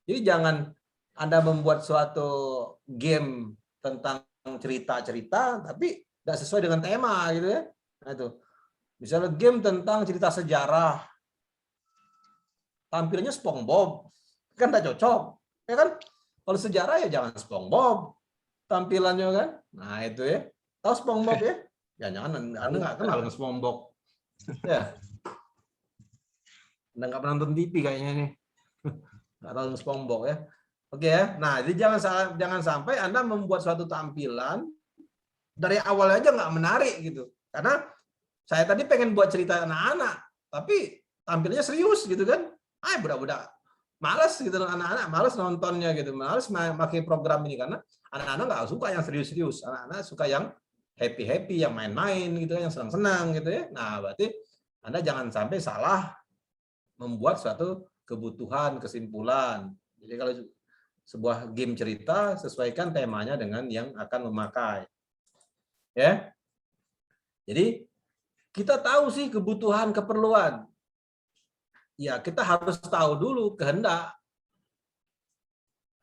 jadi jangan Anda membuat suatu game tentang cerita-cerita, tapi tidak sesuai dengan tema gitu ya. Nah, itu. Misalnya game tentang cerita sejarah, tampilnya SpongeBob, kan tidak cocok, ya kan? Kalau sejarah ya jangan SpongeBob tampilannya kan. Nah itu ya, tahu SpongeBob ya? Jangan Anda nggak kenal dengan SpongeBob, ya? Anda nggak pernah nonton TV kayaknya nih, nggak tahu SpongeBob ya. Oke ya. Nah jadi jangan sampai Anda membuat suatu tampilan dari awal aja nggak menarik gitu, karena saya tadi pengen buat cerita anak-anak, tapi tampilnya serius gitu kan. Budak-budak malas gitu, anak-anak malas nontonnya gitu, malas pakai program ini karena anak-anak nggak suka yang serius-serius, anak-anak suka yang happy-happy, yang main-main gitu, yang senang-senang gitu ya. Nah berarti Anda jangan sampai salah membuat suatu kebutuhan, kesimpulan. Jadi kalau sebuah game cerita, sesuaikan temanya dengan yang akan memakai. Ya. Jadi kita tahu sih kebutuhan, keperluan. Ya, kita harus tahu dulu kehendak.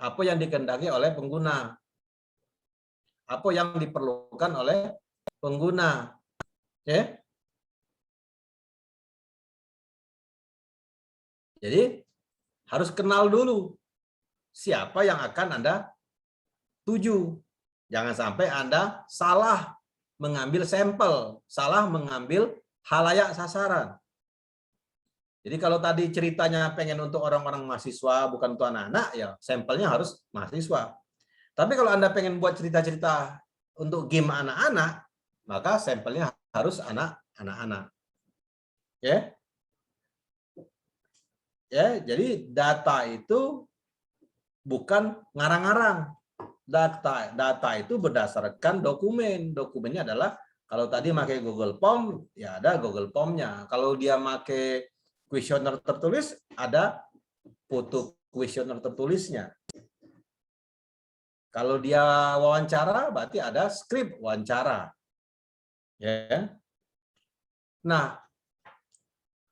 Apa yang dikehendaki oleh pengguna. Apa yang diperlukan oleh pengguna. Oke? Jadi, harus kenal dulu siapa yang akan Anda tuju. Jangan sampai Anda salah mengambil sampel, salah mengambil halayak sasaran. Jadi kalau tadi ceritanya pengen untuk orang-orang mahasiswa, bukan untuk anak-anak, ya sampelnya harus mahasiswa. Tapi kalau Anda pengen buat cerita-cerita untuk game anak-anak, maka sampelnya harus anak-anak. Ya. Ya, jadi data itu bukan ngarang-ngarang. Data itu berdasarkan dokumen. Dokumennya adalah kalau tadi pakai Google Form, ya ada Google Form-nya. Kalau dia pakai kuesioner tertulis, ada foto kuesioner tertulisnya. Kalau dia wawancara, berarti ada skrip wawancara. Ya. Nah,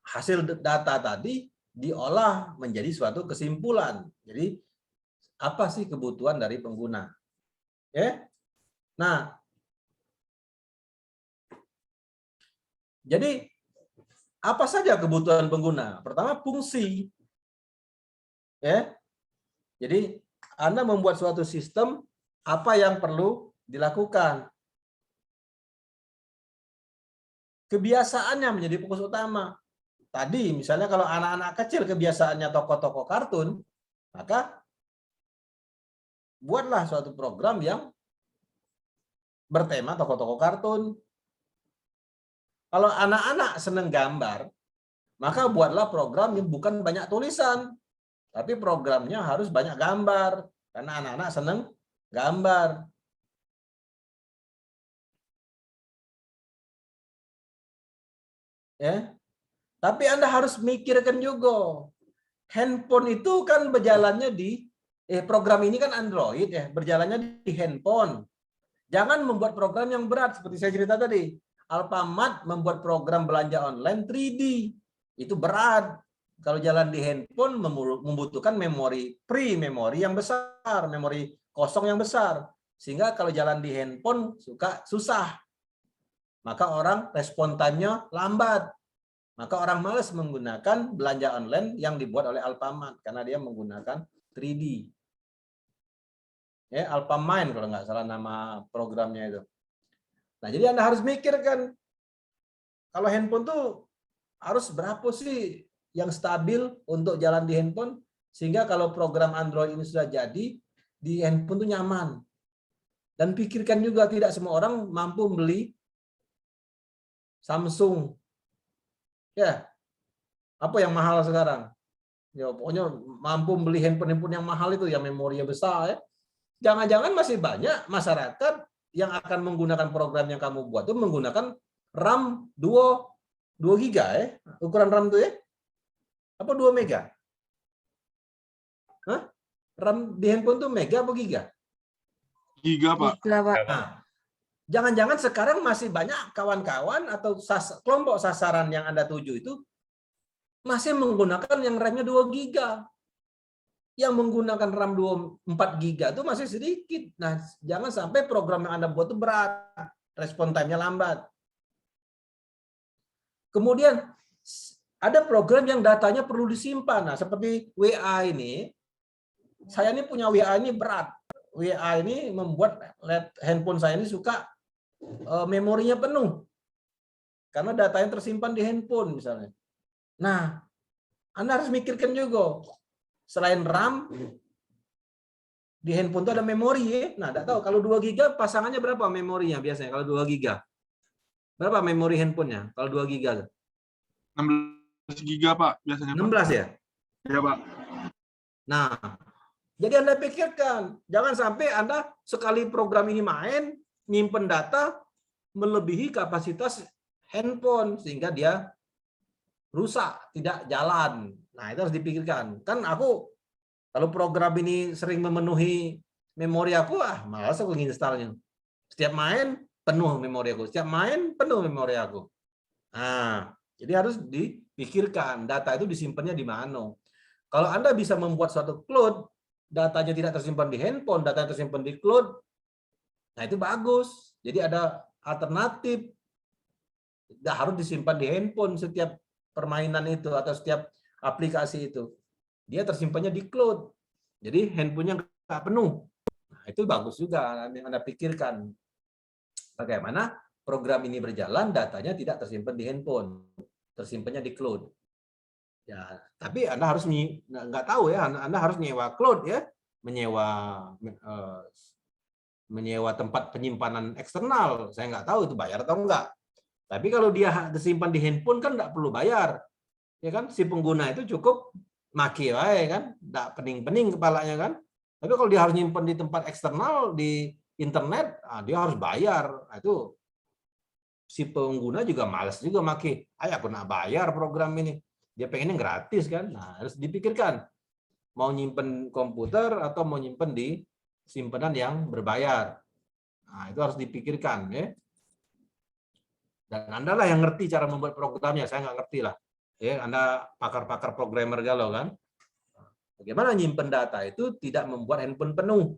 hasil data tadi diolah menjadi suatu kesimpulan. Jadi apa sih kebutuhan dari pengguna? Ya. Nah, jadi apa saja kebutuhan pengguna? Pertama, fungsi. Ya. Jadi Anda membuat suatu sistem, apa yang perlu dilakukan? Kebiasaannya menjadi fokus utama. Tadi misalnya kalau anak-anak kecil kebiasaannya tokoh-tokoh kartun, maka buatlah suatu program yang bertema tokoh-tokoh kartun. Kalau anak-anak senang gambar, maka buatlah program yang bukan banyak tulisan, tapi programnya harus banyak gambar, karena anak-anak senang gambar. Ya. Tapi Anda harus mikirkan juga, handphone itu kan berjalannya di program ini kan Android ya, berjalannya di handphone. Jangan membuat program yang berat seperti saya cerita tadi. Alfamart membuat program belanja online 3D. Itu berat. Kalau jalan di handphone membutuhkan memori memori yang besar, memori kosong yang besar. Sehingga kalau jalan di handphone susah. Maka orang respon time-nya lambat. Maka orang malas menggunakan belanja online yang dibuat oleh Alfamart karena dia menggunakan 3D. Ya, Alfamind kalau nggak salah nama programnya itu. Nah, jadi Anda harus mikirkan kalau handphone tuh harus berapa sih yang stabil untuk jalan di handphone? Sehingga kalau program Android ini sudah jadi, di handphone itu nyaman. Dan pikirkan juga, tidak semua orang mampu beli Samsung. Ya, apa yang mahal sekarang? Ya, pokoknya mampu beli handphone yang mahal itu, yang memorinya besar. Ya. Jangan-jangan masih banyak masyarakat yang akan menggunakan program yang kamu buat itu menggunakan RAM 2 GB ya. Ukuran RAM itu ya? Apa 2 mega? Hah? RAM di handphone itu mega apa giga? Giga, Pak. Giga, Pak. Nah, jangan-jangan sekarang masih banyak kawan-kawan atau kelompok sasaran yang Anda tuju itu masih menggunakan yang RAM-nya 2 GB. Yang menggunakan RAM 4 GB itu masih sedikit. Nah, jangan sampai program yang Anda buat itu berat, respon time-nya lambat. Kemudian ada program yang datanya perlu disimpan. Nah, seperti WA ini, saya ini punya WA ini berat. WA ini membuat handphone saya ini suka memorinya penuh. Karena datanya tersimpan di handphone misalnya. Nah, Anda harus mikirkan juga. Selain RAM, di handphone itu ada memori ya. Nah, tidak tahu kalau 2 GB pasangannya berapa memorinya biasanya kalau 2 GB? Berapa memori handphonenya kalau 2 GB? 16 giga, Pak, biasanya, Pak. 16 ya? Iya, Pak. Nah, jadi Anda pikirkan, jangan sampai Anda sekali program ini main, nyimpen data melebihi kapasitas handphone sehingga dia rusak, tidak jalan. Nah, itu harus dipikirkan. Kan aku kalau program ini sering memenuhi memori aku, malas aku nginstalnya. Setiap main penuh memori aku, setiap main penuh memori aku. Nah, jadi harus dipikirkan data itu disimpannya di mana. Kalau Anda bisa membuat suatu cloud, datanya tidak tersimpan di handphone, datanya tersimpan di cloud, nah itu bagus. Jadi ada alternatif. Tidak harus disimpan di handphone setiap permainan itu atau setiap aplikasi itu. Dia tersimpannya di cloud. Jadi handphonenya nggak penuh. Nah, itu bagus juga yang Anda pikirkan. Bagaimana program ini berjalan, datanya tidak tersimpan di handphone, tersimpannya di cloud. Ya, tapi Anda harus nggak tahu ya, Anda harus nyewa cloud ya, menyewa tempat penyimpanan eksternal. Saya nggak tahu itu bayar atau enggak. Tapi kalau dia disimpan di handphone kan nggak perlu bayar, ya kan? Si pengguna itu cukup maki wae kan, nggak pening-pening kepalanya kan. Tapi kalau dia harus nyimpan di tempat eksternal di internet, dia harus bayar. Nah, itu si pengguna juga malas juga maki. Aku nak bayar program ini. Dia pengennya gratis kan. Nah, harus dipikirkan. Mau nyimpen komputer atau mau nyimpen di simpanan yang berbayar. Nah, itu harus dipikirkan ya. Dan Anda lah yang ngerti cara membuat programnya, saya nggak ngerti lah. Ya, Anda pakar-pakar programmer galau kan. Bagaimana nyimpen data itu tidak membuat handphone penuh,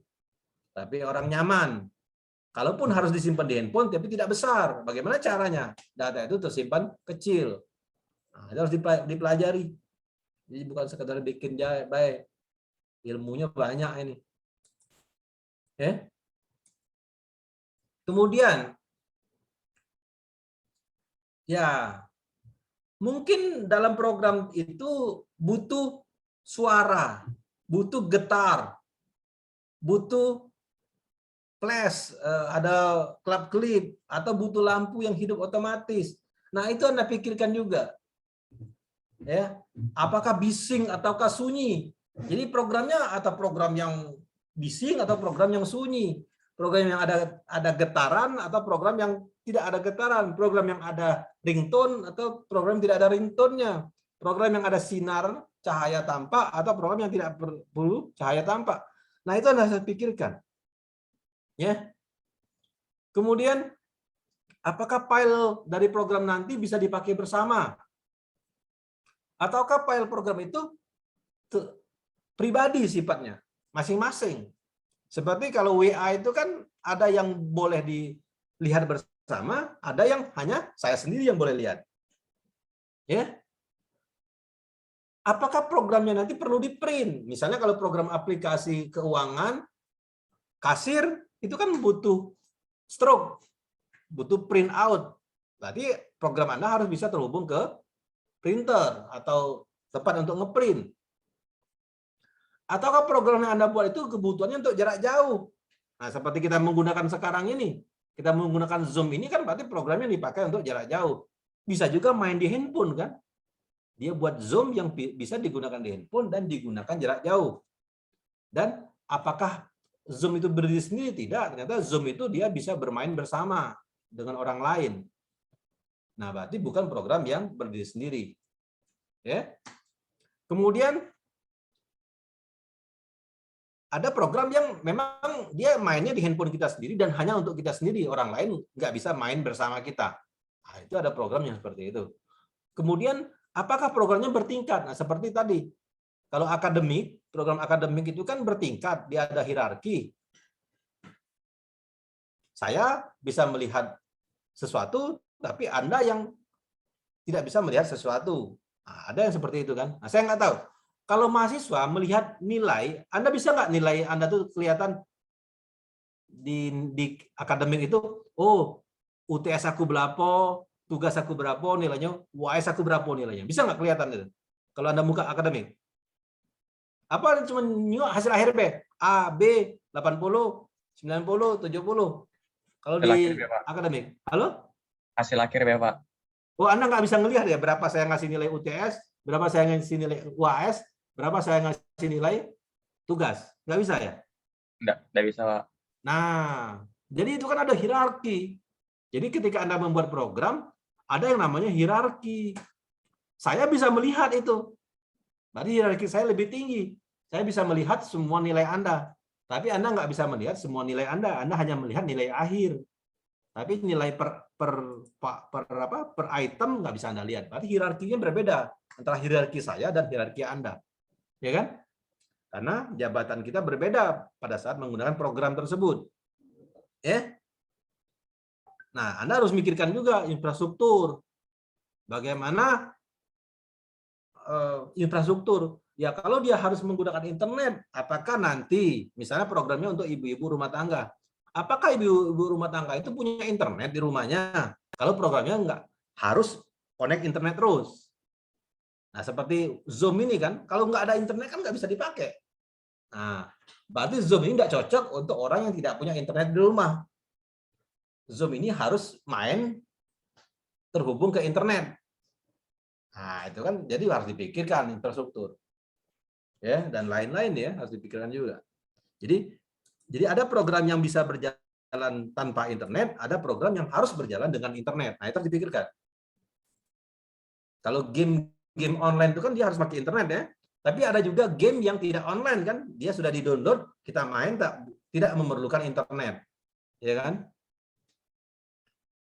tapi orang nyaman. Kalaupun harus disimpan di handphone, tapi tidak besar. Bagaimana caranya? Data itu tersimpan kecil. Nah, itu harus dipelajari. Jadi bukan sekedar bikin baik. Ilmunya banyak ini. Ya. Kemudian, ya, mungkin dalam program itu butuh suara, butuh getar, butuh flash, ada klip, atau butuh lampu yang hidup otomatis. Nah, itu Anda pikirkan juga. Ya, apakah bising ataukah sunyi? Jadi programnya atau program yang bising atau program yang sunyi? Program yang ada getaran atau program yang tidak ada getaran? Program yang ada ringtone atau program yang tidak ada ringtone-nya? Program yang ada sinar cahaya tampak atau program yang tidak perlu cahaya tampak? Nah, itu Anda harus pikirkan. Ya. Kemudian apakah file dari program nanti bisa dipakai bersama? Ataukah file program itu pribadi sifatnya, masing-masing? Seperti kalau WA itu kan ada yang boleh dilihat bersama, ada yang hanya saya sendiri yang boleh lihat. Ya. Apakah programnya nanti perlu di-print? Misalnya kalau program aplikasi keuangan, kasir, itu kan butuh stroke, butuh print out. Berarti program Anda harus bisa terhubung ke printer atau tempat untuk ngeprint. Ataukah program yang Anda buat itu kebutuhannya untuk jarak jauh? Nah, seperti kita menggunakan sekarang ini. Kita menggunakan Zoom ini kan berarti programnya dipakai untuk jarak jauh. Bisa juga main di handphone kan? Dia buat Zoom yang bisa digunakan di handphone dan digunakan jarak jauh. Dan apakah Zoom itu berdiri sendiri? Tidak. Ternyata Zoom itu dia bisa bermain bersama dengan orang lain. Nah, berarti bukan program yang berdiri sendiri. Ya. Kemudian ada program yang memang dia mainnya di handphone kita sendiri dan hanya untuk kita sendiri. Orang lain nggak bisa main bersama kita. Nah, itu ada program yang seperti itu. Kemudian, apakah programnya bertingkat? Nah, seperti tadi. Kalau akademik, program akademik itu kan bertingkat. Dia ada hierarki. Saya bisa melihat sesuatu, tapi Anda yang tidak bisa melihat sesuatu. Nah, ada yang seperti itu kan? Nah, saya nggak tahu. Kalau mahasiswa melihat nilai, Anda bisa nggak nilai Anda tuh kelihatan di akademik itu, oh, UTS aku berapa, tugas aku berapa nilainya, UAS aku berapa nilainya. Bisa nggak kelihatan itu? Kalau Anda buka akademik. Apa cuma hasil akhir B? A, B, 80, 90, 70. Kalau di akademik. Halo? Hasil akhir ya, Pak. Oh, Anda nggak bisa ngelihat ya berapa saya ngasih nilai UTS, berapa saya ngasih nilai UAS, berapa saya ngasih nilai tugas. Nggak bisa ya? Nggak bisa, Pak. Nah, jadi itu kan ada hierarki. Jadi ketika Anda membuat program, ada yang namanya hierarki. Saya bisa melihat itu. Berarti hierarki saya lebih tinggi. Saya bisa melihat semua nilai Anda. Tapi Anda nggak bisa melihat semua nilai Anda. Anda hanya melihat nilai akhir. Tapi nilai per item nggak bisa Anda lihat. Berarti hierarkinya berbeda antara hierarki saya dan hierarki Anda. Ya kan? Karena jabatan kita berbeda pada saat menggunakan program tersebut. Ya. Nah, Anda harus mikirkan juga infrastruktur. Bagaimana infrastruktur? Ya, kalau dia harus menggunakan internet, apakah nanti misalnya programnya untuk ibu-ibu rumah tangga, apakah ibu-ibu rumah tangga itu punya internet di rumahnya? Kalau programnya nggak harus connect internet terus. Nah, seperti Zoom ini kan, kalau nggak ada internet kan nggak bisa dipakai. Nah, berarti Zoom ini nggak cocok untuk orang yang tidak punya internet di rumah. Zoom ini harus main terhubung ke internet. Nah, itu kan jadi harus dipikirkan infrastruktur. Ya, dan lain-lain ya, harus dipikirkan juga. Jadi ada program yang bisa berjalan tanpa internet, ada program yang harus berjalan dengan internet. Nah, itu harus dipikirkan. Kalau game online itu kan dia harus pakai internet ya. Tapi ada juga game yang tidak online kan, dia sudah di-download, kita main tidak memerlukan internet. Ya kan?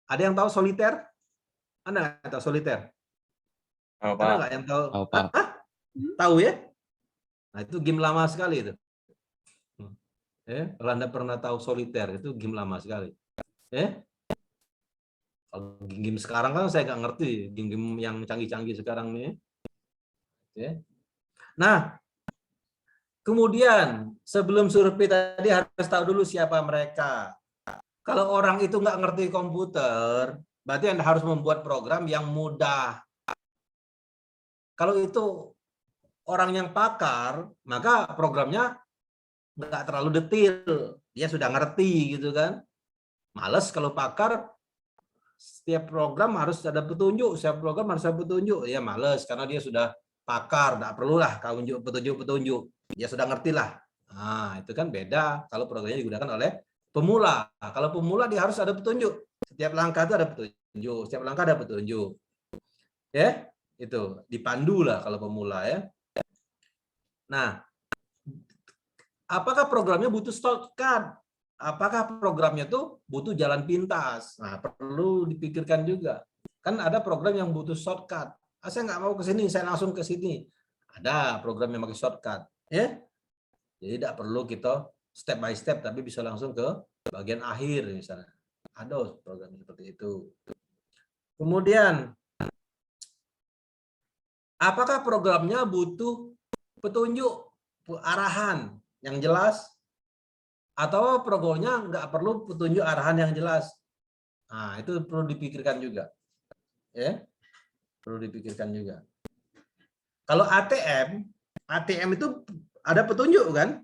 Ada yang tahu soliter? Anda nggak tahu soliter? Oh, Ada nggak yang tahu? Oh, Pak. Tahu ya? Nah, itu game lama sekali itu. Kalau Anda pernah tahu soliter, itu game lama sekali. Kalau game sekarang kan saya nggak ngerti, game-game yang canggih-canggih sekarang nih. Nah, kemudian sebelum survei tadi harus tahu dulu siapa mereka. Kalau orang itu nggak ngerti komputer, berarti Anda harus membuat program yang mudah. Kalau itu orang yang pakar, maka programnya nggak terlalu detail. Dia sudah ngerti gitu kan. Males kalau pakar, setiap program harus ada petunjuk, setiap program harus ada petunjuk. Ya males karena dia sudah pakar, nggak perlulah petunjuk-petunjuk. Dia sudah ngerti lah. Nah, itu kan beda kalau programnya digunakan oleh pemula. Nah, kalau pemula dia harus ada petunjuk. Setiap langkah itu ada petunjuk, setiap langkah ada petunjuk. Ya, itu dipandu lah kalau pemula ya. Nah, apakah programnya butuh shortcut? Apakah programnya tuh butuh jalan pintas? Nah, perlu dipikirkan juga. Kan ada program yang butuh shortcut. Saya nggak mau ke sini, saya langsung ke sini. Ada program yang pakai shortcut, ya. Jadi tidak perlu kita step by step, tapi bisa langsung ke bagian akhir misalnya. Ada program seperti itu. Kemudian, apakah programnya butuh petunjuk, arahan yang jelas, atau programnya nggak perlu petunjuk arahan yang jelas? Nah, itu perlu dipikirkan juga, ya. Perlu dipikirkan juga. Kalau ATM itu ada petunjuk kan?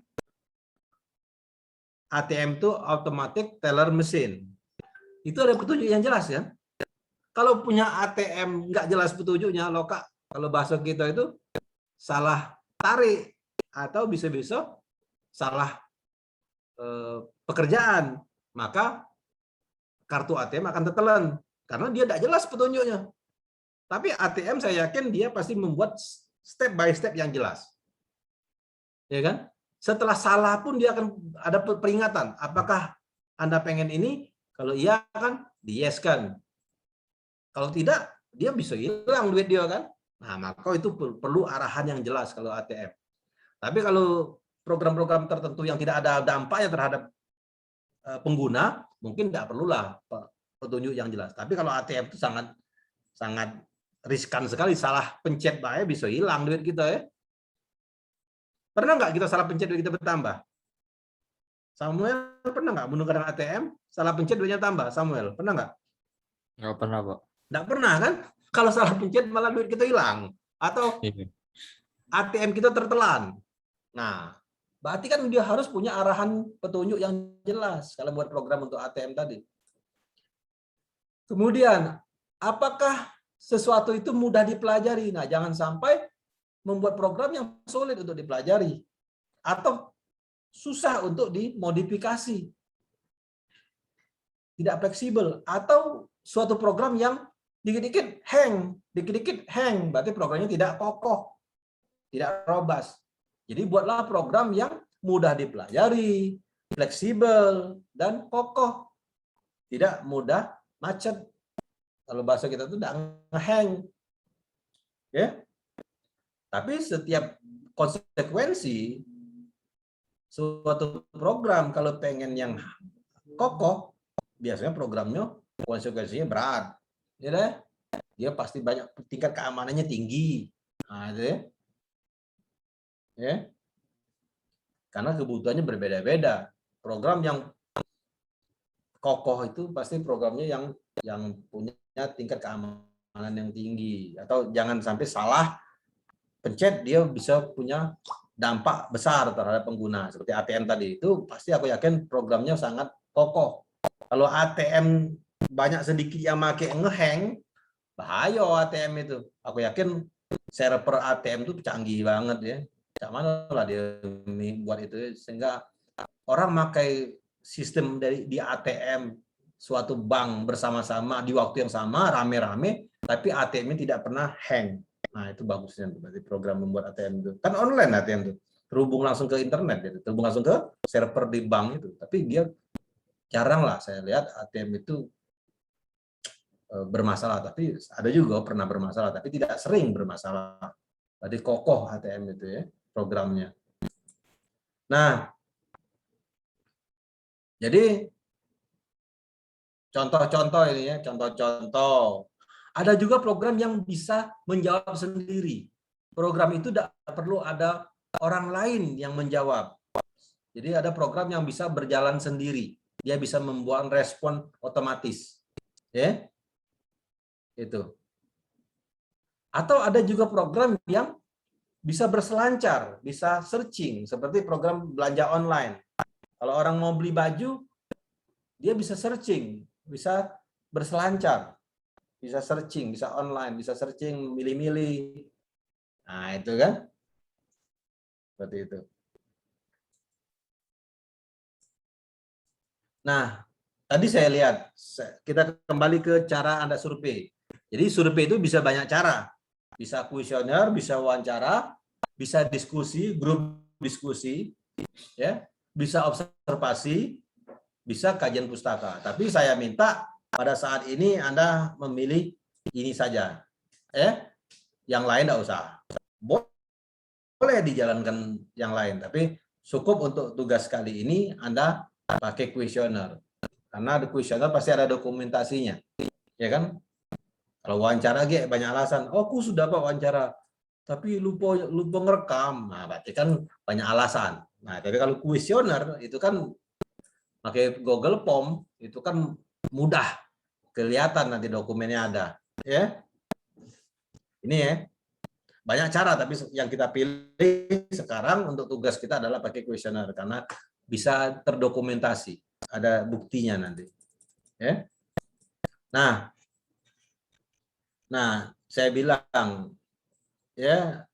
ATM itu automatic teller machine. Itu ada petunjuk yang jelas kan? Kalau punya ATM nggak jelas petunjuknya, Kak, kalau bahasa kita itu salah tarik atau bisa-bisa salah pekerjaan, maka kartu ATM akan tertelan karena dia tidak jelas petunjuknya. Tapi ATM saya yakin dia pasti membuat step by step yang jelas. Ya kan? Setelah salah pun dia akan ada peringatan. Apakah Anda pengen ini? Kalau iya kan, di yes kan. Kalau tidak, dia bisa hilang duit dia kan. Nah, maka itu perlu arahan yang jelas kalau ATM. Tapi kalau program-program tertentu yang tidak ada dampaknya terhadap pengguna, mungkin tidak perlulah petunjuk yang jelas. Tapi kalau ATM itu sangat riskan sekali, salah pencet bahaya bisa hilang duit kita ya. Pernah nggak kita salah pencet duit kita bertambah? Samuel pernah nggak menggunakan ATM salah pencet duitnya tambah? Samuel pernah nggak? Nggak pernah, Pak. Nggak pernah kan? Kalau salah pencet malah duit kita hilang atau ATM kita tertelan. Nah, berarti kan dia harus punya arahan petunjuk yang jelas kalau buat program untuk ATM tadi. Kemudian, apakah sesuatu itu mudah dipelajari? Nah, jangan sampai membuat program yang sulit untuk dipelajari atau susah untuk dimodifikasi. Tidak fleksibel atau suatu program yang dikit-dikit hang, berarti programnya tidak kokoh, tidak robust. Jadi buatlah program yang mudah dipelajari, fleksibel, dan kokoh. Tidak mudah macet. Kalau bahasa kita itu tidak nge-hang. Ya. Tapi setiap konsekuensi suatu program kalau pengen yang kokoh, biasanya programnya konsekuensinya berat. Ya deh. Dia pasti banyak tingkat keamanannya tinggi. Nah, itu ya. Ya. Karena kebutuhannya berbeda-beda. Program yang kokoh itu pasti programnya yang punya tingkat keamanan yang tinggi, atau jangan sampai salah pencet dia bisa punya dampak besar terhadap pengguna seperti ATM tadi. Itu pasti aku yakin programnya sangat kokoh. Kalau ATM banyak sedikit yang pakai ngehang, bahaya ATM itu. Aku yakin server ATM itu canggih banget ya. Cak mana lah dia buat itu sehingga orang pakai sistem di ATM suatu bank bersama-sama di waktu yang sama rame-rame, tapi ATM-nya tidak pernah hang. Nah, itu bagusnya berarti program membuat ATM itu. Kan online ATM itu. Terhubung langsung ke internet gitu. Terhubung langsung ke server di bank itu. Tapi dia jarang lah saya lihat ATM itu bermasalah, tapi ada juga pernah bermasalah, tapi tidak sering bermasalah. Berarti kokoh ATM itu ya programnya. Nah, jadi contoh-contoh ini ya, contoh-contoh. Ada juga program yang bisa menjawab sendiri. Program itu tidak perlu ada orang lain yang menjawab. Jadi ada program yang bisa berjalan sendiri. Dia bisa membuat respon otomatis. Ya. Itu. Atau ada juga program yang bisa berselancar, bisa searching, seperti program belanja online. Kalau orang mau beli baju, dia bisa searching, bisa berselancar. Bisa searching, bisa online, bisa searching, milih-milih. Nah, itu kan. Seperti itu. Nah, tadi saya lihat, kita kembali ke cara Anda survei. Jadi survei itu bisa banyak cara. Bisa kuesioner, bisa wawancara, bisa diskusi, grup diskusi, ya, bisa observasi, bisa kajian pustaka. Tapi saya minta pada saat ini Anda memilih ini saja, yang lain tidak usah. Boleh dijalankan yang lain, tapi cukup untuk tugas kali ini Anda pakai kuesioner, karena di kuesioner pasti ada dokumentasinya, ya kan? Kalau wawancara banyak alasan. Oh, aku sudah Pak wawancara, tapi lupa ngerekam. Nah, berarti kan banyak alasan. Nah, tapi kalau kuesioner itu kan pakai Google Form, itu kan mudah kelihatan nanti dokumennya ada, ya. Ini ya. Banyak cara, tapi yang kita pilih sekarang untuk tugas kita adalah pakai kuesioner karena bisa terdokumentasi, ada buktinya nanti. Ya. Nah, saya bilang ya,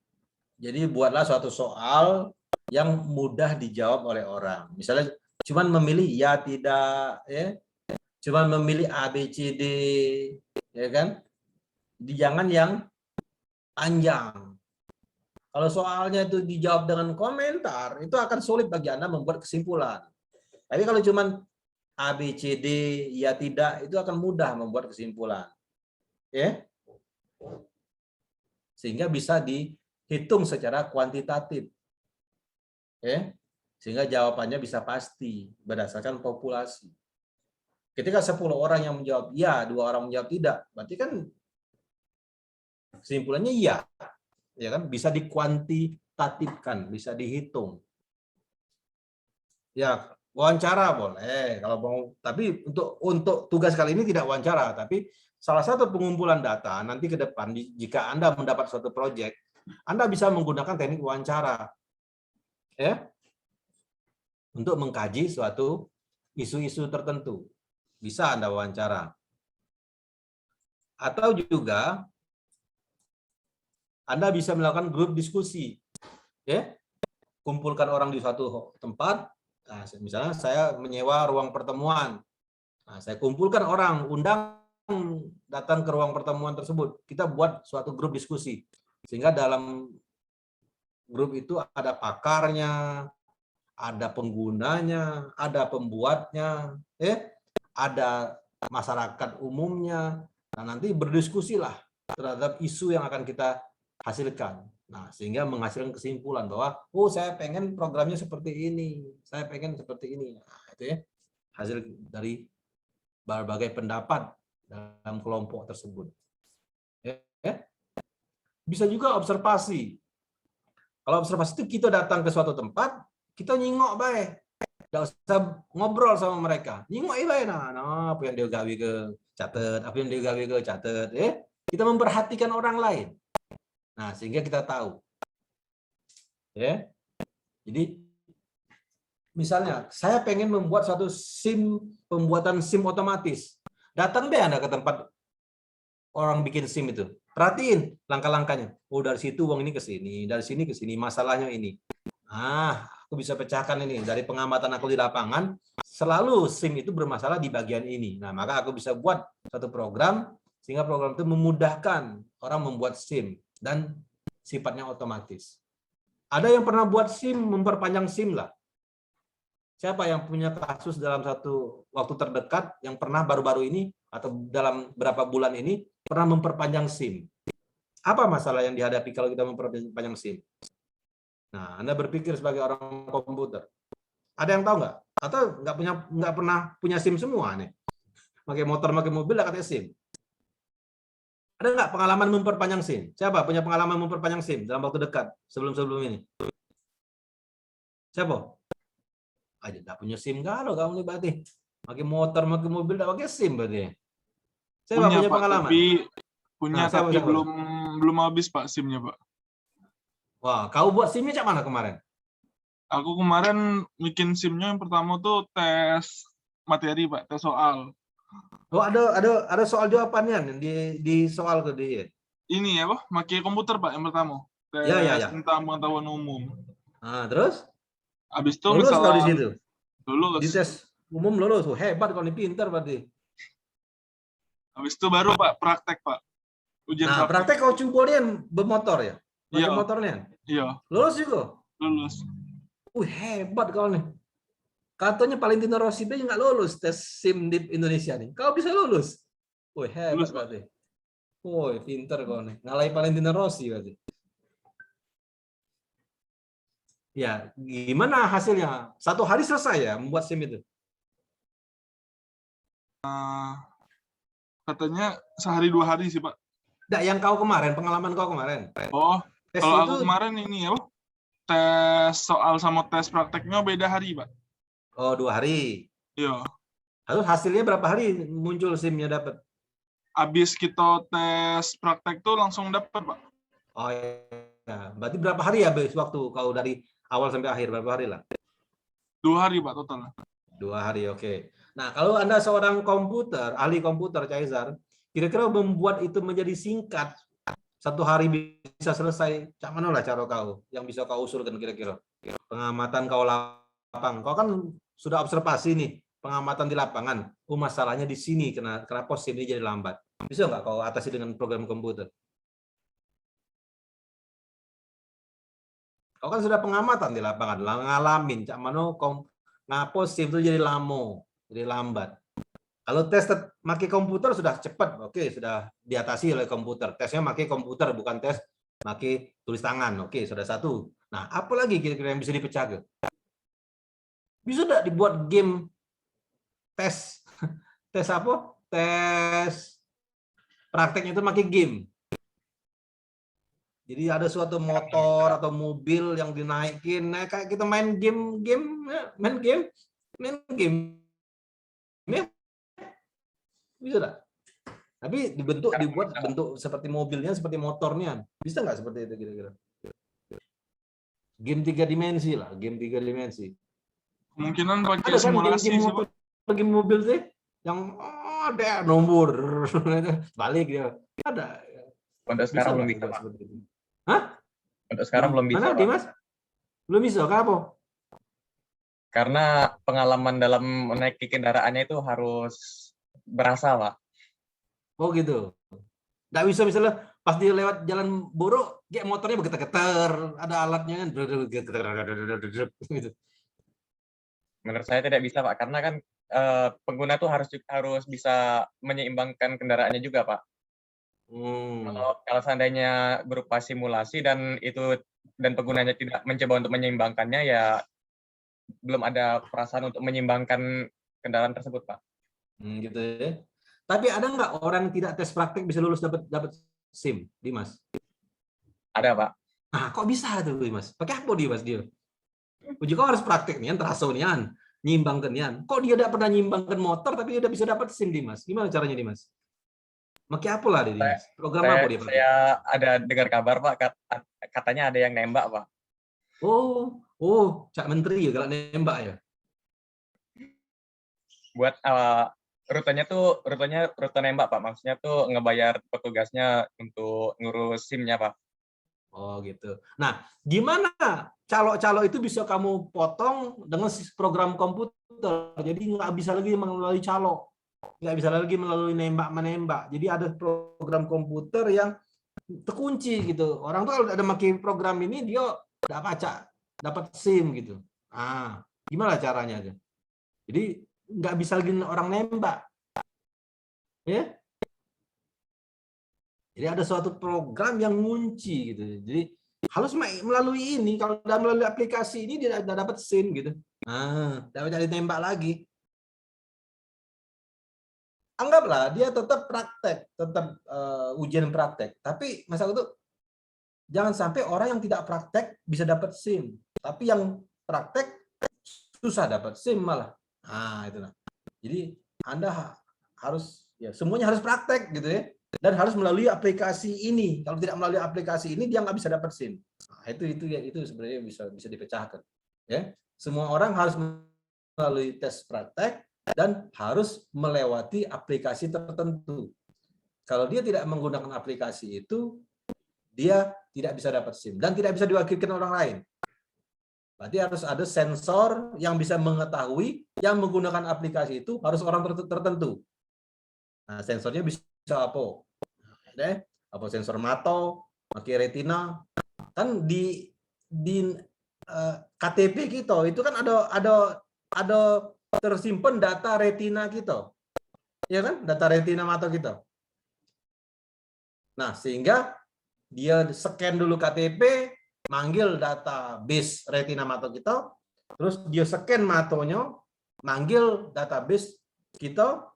jadi buatlah suatu soal yang mudah dijawab oleh orang. Misalnya cuman memilih ya tidak, ya, cuman memilih A B C D, ya kan? Jangan yang panjang. Kalau soalnya itu dijawab dengan komentar, itu akan sulit bagi Anda membuat kesimpulan. Tapi kalau cuman A B C D ya tidak, itu akan mudah membuat kesimpulan. Ya. Sehingga bisa dihitung secara kuantitatif. Ya. Sehingga jawabannya bisa pasti berdasarkan populasi. Ketika 10 orang yang menjawab ya, 2 orang menjawab tidak, berarti kan kesimpulannya iya. Ya kan, bisa dikuantitatifkan, bisa dihitung. Ya, wawancara boleh kalau mau, tapi untuk tugas kali ini tidak wawancara, tapi salah satu pengumpulan data nanti ke depan jika Anda mendapat suatu proyek, Anda bisa menggunakan teknik wawancara. Ya. Untuk mengkaji suatu isu-isu tertentu. Bisa Anda wawancara. Atau juga Anda bisa melakukan grup diskusi. Ya. Kumpulkan orang di suatu tempat. Nah, misalnya saya menyewa ruang pertemuan. Nah, saya kumpulkan orang, undang datang ke ruang pertemuan tersebut. Kita buat suatu grup diskusi. Sehingga dalam grup itu ada pakarnya, ada penggunanya, ada pembuatnya, ada masyarakat umumnya. Nah, nanti berdiskusilah terhadap isu yang akan kita hasilkan. Nah, sehingga menghasilkan kesimpulan bahwa, oh saya pengen programnya seperti ini, saya pengen seperti ini. Nah, itu ya hasil dari berbagai pendapat dalam kelompok tersebut. Ya. Bisa juga observasi. Kalau observasi itu kita datang ke suatu tempat, kita nyingok baik. Tidak usah ngobrol sama mereka. Nyingok baik. Nah, apa yang dia gawe ke catat, apa yang dia gawe ke catat. Kita memperhatikan orang lain. Nah, sehingga kita tahu. Ya. Jadi misalnya saya pengen membuat suatu pembuatan SIM otomatis. Datang deh Anda ke tempat orang bikin SIM itu. Perhatiin langkah-langkahnya. Oh, dari situ uang ini ke sini, dari sini ke sini, masalahnya ini. Aku bisa pecahkan ini dari pengamatan aku di lapangan. Selalu SIM itu bermasalah di bagian ini. Nah, maka aku bisa buat satu program sehingga program itu memudahkan orang membuat SIM dan sifatnya otomatis. Ada yang pernah buat SIM, memperpanjang SIM lah. Siapa yang punya kasus dalam satu waktu terdekat yang pernah baru-baru ini atau dalam berapa bulan ini pernah memperpanjang SIM? Apa masalah yang dihadapi kalau kita memperpanjang SIM? Nah, Anda berpikir sebagai orang komputer. Ada yang tahu nggak? Atau nggak pernah punya SIM semua nih? Pakai motor, pakai mobil, nggak katanya SIM. Ada nggak pengalaman memperpanjang SIM? Siapa punya pengalaman memperpanjang SIM dalam waktu dekat sebelum ini? Siapa? Aja nggak punya SIM kalau kamu nih berarti. Pakai motor, pakai mobil, nggak pakai SIM berarti. Siapa punya pengalaman? Tapi belum habis Pak SIM-nya Pak. Wah, kau buat SIM-nya cak mana kemarin? Aku kemarin bikin SIM-nya yang pertama tuh tes materi Pak, tes soal. Oh, ada soal jawabannya di soal ke dia. Ini ya Pak, pakai komputer Pak yang pertama. Tes tentang pengetahuan umum. Nah, terus? Habis itu lulus misalnya di situ. Lulus. Di tes umum lulus. Hebat kau ini, pintar berarti. Habis itu baru Pak praktek Pak. Ujian praktek kau cobain bermotor ya? Pakai motornya? Iya. Lulus juga? Lulus. Hebat kau nih. Katanya Valentino Rossi dia nggak lulus tes SIM di Indonesia nih. Kau bisa lulus. Hebat lulus, berarti. Pinter kau nih. Ngalahin Valentino Rossi berarti. Ya, gimana hasilnya? 1 hari selesai ya membuat SIM itu? Katanya sehari 2 hari sih Pak. Nggak, yang kau kemarin, pengalaman kau kemarin. Oh, tes kalau itu... aku kemarin ini ya, tes soal sama tes prakteknya beda hari, Pak. Oh, 2 hari. Iya. Lalu hasilnya berapa hari muncul SIM-nya dapat? Habis kita tes praktek tuh langsung dapat, Pak. Oh ya, berarti berapa hari ya habis waktu kau dari awal sampai akhir, berapa hari lah? 2 hari Pak total. 2 hari, oke. Nah, kalau Anda seorang komputer, ahli komputer, Caizar, kira-kira membuat itu menjadi singkat, 1 hari bisa selesai, cak mana lah cara kau, yang bisa kau usulkan kira-kira? Pengamatan kau lapang, kau kan sudah observasi nih, pengamatan di lapangan. Oh, masalahnya di sini, kenapa SIM ini jadi lambat? Bisa nggak kau atasi dengan program komputer? Kau kan sudah pengamatan di lapangan, ngalamin, cak mana ngapo SIM itu jadi jadi lambat. Kalau tes pakai komputer sudah cepat, oke, sudah diatasi oleh komputer. Tesnya pakai komputer, bukan tes pakai tulis tangan, oke, sudah satu. Nah, apa lagi kira-kira yang bisa dipecahkan? Bisa tidak dibuat game tes, tes apa? Tes prakteknya itu pakai game. Jadi ada suatu motor atau mobil yang dinaikin, nah kayak kita main game, bisa nggak? Tapi dibuat bentuk seperti mobilnya, seperti motornya, bisa nggak seperti itu kira-kira? Game 3 dimensi lah, game 3 dimensi. Kemungkinan pakai Ada kan simulasi game sih, motor, Pak. game mobil sih, yang ada nomor balik dia, ada. Untuk sekarang belum bisa, Pak. Hah? Untuk sekarang belum bisa, Mana, Pak. Dimas? Belum bisa, kenapa? Karena pengalaman dalam menaiki kendaraannya itu harus berasa, Pak. Oh gitu. Nggak bisa misalnya pas dia lewat jalan buruk, kayak motornya bergetar-getar, ada alatnya kan, gitu. Menurut saya tidak bisa, Pak, karena kan pengguna tuh harus bisa menyeimbangkan kendaraannya juga, Pak. Kalau seandainya berupa simulasi dan penggunanya tidak mencoba untuk menyeimbangkannya, ya belum ada perasaan untuk menyeimbangkan kendaraan tersebut, Pak. Gitu ya. Tapi ada nggak orang yang tidak tes praktek bisa lulus dapat SIM, Dimas? Ada, Pak. Nah, kok bisa tuh, Dimas? Pakai apa Dimas dia? Uji kau harus praktek nih, terasa nih, nyimbangkan nih. Kok dia tidak pernah nyimbangkan motor tapi dia udah bisa dapat SIM, Dimas? Gimana caranya, Dimas? Pakai apa lah dia, Dimas? Program apa dia pakai? Saya ada dengar kabar, Pak, katanya ada yang nembak, Pak. Oh, Cak Menteri ya kalau nembak ya? Buat rutenya rute nembak, Pak. Maksudnya tuh ngebayar petugasnya untuk ngurus SIM-nya, Pak. Oh gitu. Nah, gimana calo-calo itu bisa kamu potong dengan program komputer? Jadi nggak bisa lagi melalui calo, nggak bisa lagi melalui nembak-menembak. Jadi ada program komputer yang terkunci gitu. Orang tuh kalau ada pakai program ini dia dapat SIM gitu. Gimana caranya? Jadi nggak bisa lagi orang nembak, ya. Jadi ada suatu program yang ngunci gitu. Jadi harus melalui ini. Kalau melalui aplikasi ini dia dapat SIM gitu. Dapat ditembak lagi. Anggaplah dia tetap praktek, tetap ujian praktek. Tapi masalah itu jangan sampai orang yang tidak praktek bisa dapat SIM. Tapi yang praktek susah dapat SIM malah. Itulah. Jadi Anda harus semuanya harus praktek gitu ya. Dan harus melalui aplikasi ini. Kalau tidak melalui aplikasi ini dia nggak bisa dapat SIM. Itu sebenarnya bisa dipecahkan. Ya, semua orang harus melalui tes praktek dan harus melewati aplikasi tertentu. Kalau dia tidak menggunakan aplikasi itu, dia tidak bisa dapat SIM dan tidak bisa diwakilkan orang lain. Berarti harus ada sensor yang bisa mengetahui yang menggunakan aplikasi itu harus orang tertentu. Nah, sensornya bisa apa? Apa sensor mata, pakai retina. Kan di KTP kita itu kan ada tersimpan data retina kita. Ya kan? Data retina mata kita. Nah, sehingga dia scan dulu KTP, manggil database retina mata kita, terus dia scan matanya, manggil database kita,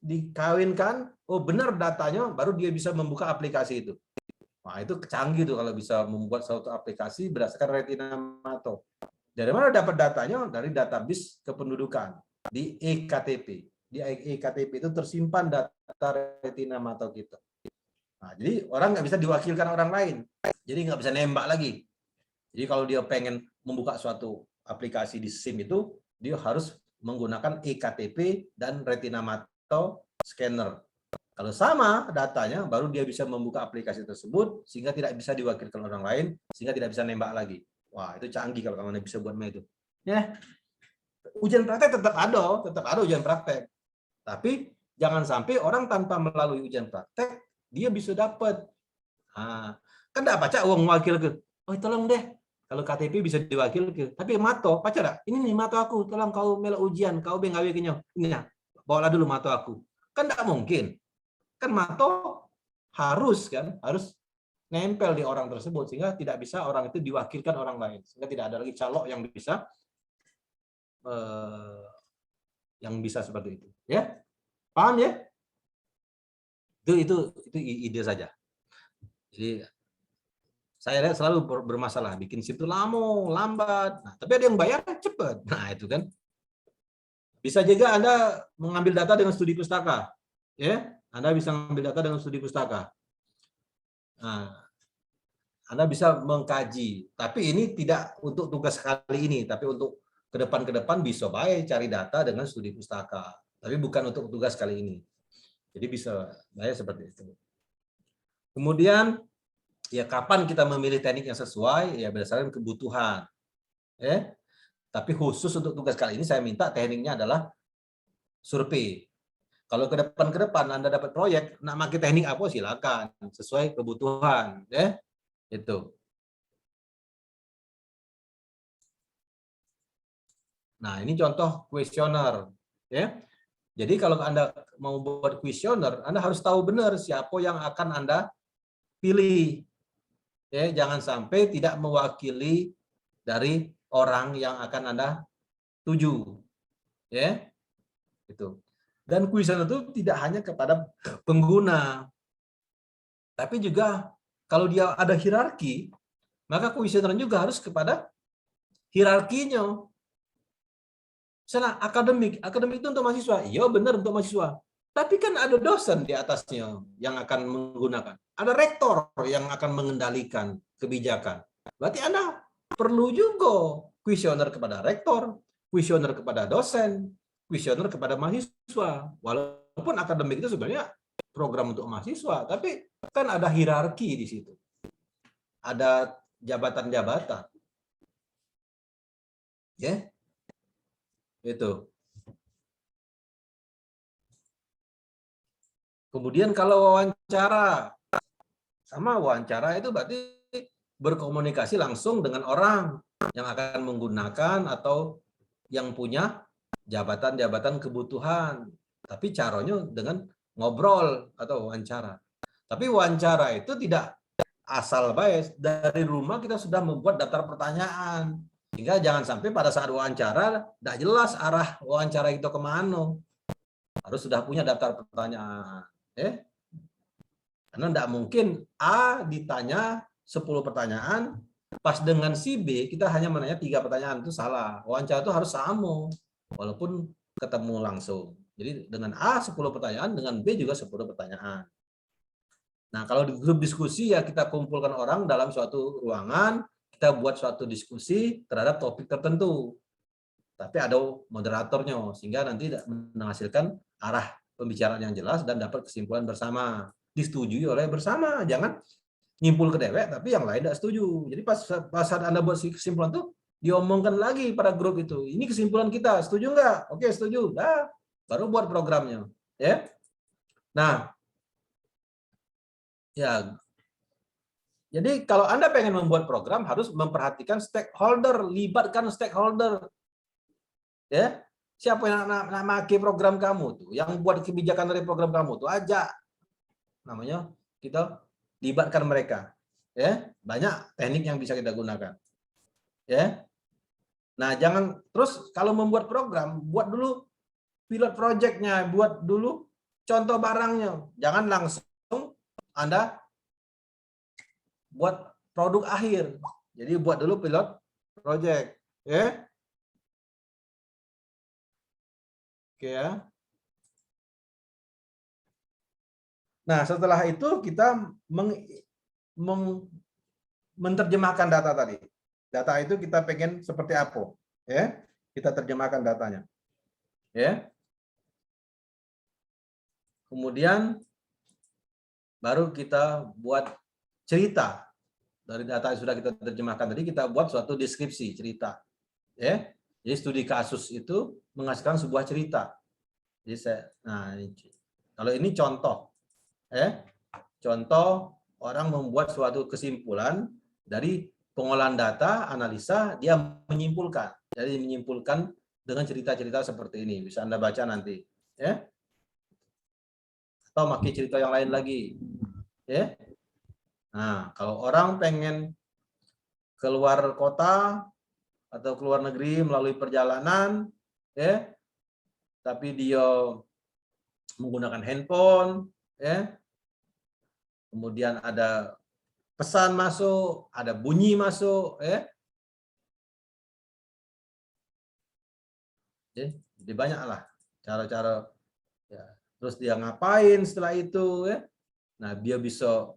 dikawinkan, oh benar datanya, baru dia bisa membuka aplikasi itu. Nah, itu canggih tuh kalau bisa membuat suatu aplikasi berdasarkan retina mata. Dari mana dapat datanya? Dari database kependudukan di eKTP. Di eKTP itu tersimpan data retina mata kita. Nah, jadi orang nggak bisa diwakilkan orang lain. Jadi nggak bisa nembak lagi. Jadi kalau dia pengen membuka suatu aplikasi di SIM itu, dia harus menggunakan eKTP dan retina mata scanner. Kalau sama datanya, baru dia bisa membuka aplikasi tersebut sehingga tidak bisa diwakilkan orang lain, sehingga tidak bisa nembak lagi. Wah, itu canggih kalau kamu bisa buat itu. Ya, ujian praktek tetap ada ujian praktek. Tapi jangan sampai orang tanpa melalui ujian praktek dia bisa dapat. Nah, kan tidak baca uang wakil ke. Oh, tolong deh. Kalau KTP bisa diwakil ke. Tapi mato, pacar dah. Ini nih mato aku. Tolong kau melak ujian. Kau bengawi kenyang. Ini ya. Bawalah dulu mato aku. Kan tidak mungkin. Kan mato harus nempel di orang tersebut sehingga tidak bisa orang itu diwakilkan orang lain. Sehingga tidak ada lagi calok yang bisa seperti itu. Ya. Paham ya? Itu ide saja. Jadi saya lihat selalu bermasalah, bikin SIM itu lambat. Nah, tapi ada yang bayar cepat. Nah, itu kan. Bisa juga Anda mengambil data dengan studi pustaka. Ya, Anda bisa mengambil data dengan studi pustaka. Nah, Anda bisa mengkaji. Tapi ini tidak untuk tugas kali ini, tapi untuk ke depan bisa baik cari data dengan studi pustaka. Tapi bukan untuk tugas kali ini. Jadi bisa baik seperti itu. Kemudian ya kapan kita memilih teknik yang sesuai ya berdasarkan kebutuhan. Tapi khusus untuk tugas kali ini saya minta tekniknya adalah survei. Kalau ke depan Anda dapat proyek, nak pakai teknik apa silakan sesuai kebutuhan, ya. Itu. Nah, ini contoh kuesioner, ya. Jadi kalau Anda mau buat kuesioner, Anda harus tahu benar siapa yang akan Anda pilih. Ya, jangan sampai tidak mewakili dari orang yang akan Anda tuju. Ya. Itu. Dan kuesioner itu tidak hanya kepada pengguna, tapi juga kalau dia ada hierarki, maka kuesioner juga harus kepada hierarkinya. Misalnya akademik itu untuk mahasiswa, iya benar untuk mahasiswa. Tapi kan ada dosen di atasnya yang akan menggunakan. Ada rektor yang akan mengendalikan kebijakan. Berarti Anda perlu juga kuesioner kepada rektor, kuesioner kepada dosen, kuesioner kepada mahasiswa. Walaupun akademik itu sebenarnya program untuk mahasiswa, tapi kan ada hierarki di situ. Ada jabatan-jabatan. Ya. Itu. Kemudian kalau wawancara, sama wawancara itu berarti berkomunikasi langsung dengan orang yang akan menggunakan atau yang punya jabatan-jabatan kebutuhan. Tapi caranya dengan ngobrol atau wawancara. Tapi wawancara itu tidak asal baik. Dari rumah kita sudah membuat daftar pertanyaan. Sehingga jangan sampai pada saat wawancara tidak jelas arah wawancara itu kemana. Harus sudah punya daftar pertanyaan. Karena tidak mungkin A ditanya 10 pertanyaan, pas dengan si B kita hanya menanya 3 pertanyaan, itu salah. Wawancara itu harus sama, walaupun ketemu langsung. Jadi dengan A 10 pertanyaan, dengan B juga 10 pertanyaan. Nah, kalau di grup diskusi ya kita kumpulkan orang dalam suatu ruangan, kita buat suatu diskusi terhadap topik tertentu. Tapi ada moderatornya, sehingga nanti menghasilkan arah pembicaraan yang jelas dan dapat kesimpulan bersama. Disetujui oleh bersama, jangan nyimpul ke dewek tapi yang lain tidak setuju. Jadi pas saat Anda buat kesimpulan itu diomongkan lagi pada grup itu. Ini kesimpulan kita, setuju nggak? Oke, setuju. Dah, baru buat programnya, ya. Nah, ya. Jadi kalau Anda pengen membuat program harus memperhatikan stakeholder, libatkan stakeholder. Ya. Siapa yang nak pakai program kamu tuh, yang buat kebijakan dari program kamu tuh ajak. Namanya kita libatkan mereka. Ya, banyak teknik yang bisa kita gunakan. Ya. Nah, jangan terus kalau membuat program, buat dulu pilot project-nya, buat dulu contoh barangnya. Jangan langsung Anda buat produk akhir. Jadi buat dulu pilot project, ya. Oke ya. Nah, setelah itu kita menerjemahkan data tadi. Data itu kita pengen seperti apa, ya? Kita terjemahkan datanya, ya. Kemudian baru kita buat cerita dari data yang sudah kita terjemahkan tadi. Kita buat suatu deskripsi cerita, ya. Jadi studi kasus itu menghasilkan sebuah cerita. Jadi kalau ini contoh, contoh orang membuat suatu kesimpulan dari pengolahan data, analisa, dia menyimpulkan. Jadi menyimpulkan dengan cerita-cerita seperti ini. Bisa Anda baca nanti, ya. Atau pakai cerita yang lain lagi, ya. Nah, kalau orang pengen keluar kota atau keluar negeri melalui perjalanan, ya, tapi dia menggunakan handphone, ya. Kemudian ada pesan masuk, ada bunyi masuk, ya. Jadi banyaklah cara-cara, ya. Terus dia ngapain setelah itu, ya. Nah, dia bisa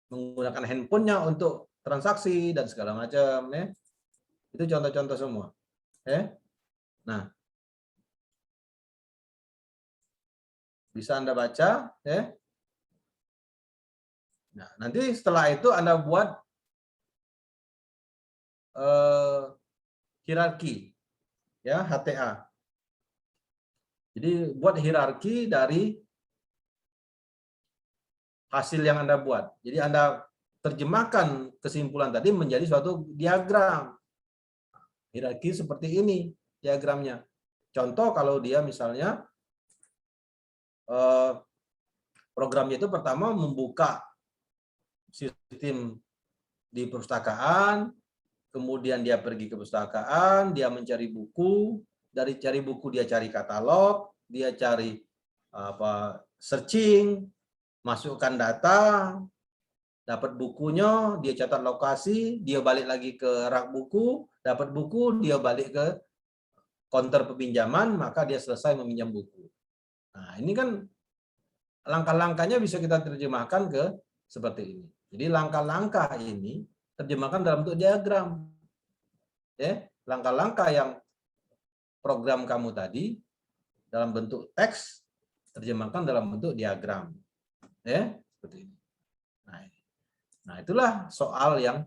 menggunakan handphonenya untuk transaksi dan segala macam, ya. Itu contoh-contoh semua, ya. Nah, bisa Anda baca, ya. Nah, nanti setelah itu Anda buat hierarki, ya, HTA. Jadi buat hierarki dari hasil yang Anda buat. Jadi Anda terjemahkan kesimpulan tadi menjadi suatu diagram. Hierarki seperti ini diagramnya. Contoh kalau dia misalnya programnya itu pertama membuka sistem di perpustakaan, kemudian dia pergi ke perpustakaan, dia mencari buku, dari cari buku dia cari katalog, dia cari searching, masukkan data, dapat bukunya, dia catat lokasi, dia balik lagi ke rak buku, dapat buku, dia balik ke counter peminjaman, maka dia selesai meminjam buku. Nah, ini kan langkah-langkahnya bisa kita terjemahkan ke seperti ini. Jadi langkah-langkah ini terjemahkan dalam bentuk diagram. Ya, langkah-langkah yang program kamu tadi dalam bentuk teks terjemahkan dalam bentuk diagram. Ya, seperti ini. Nah, itulah soal yang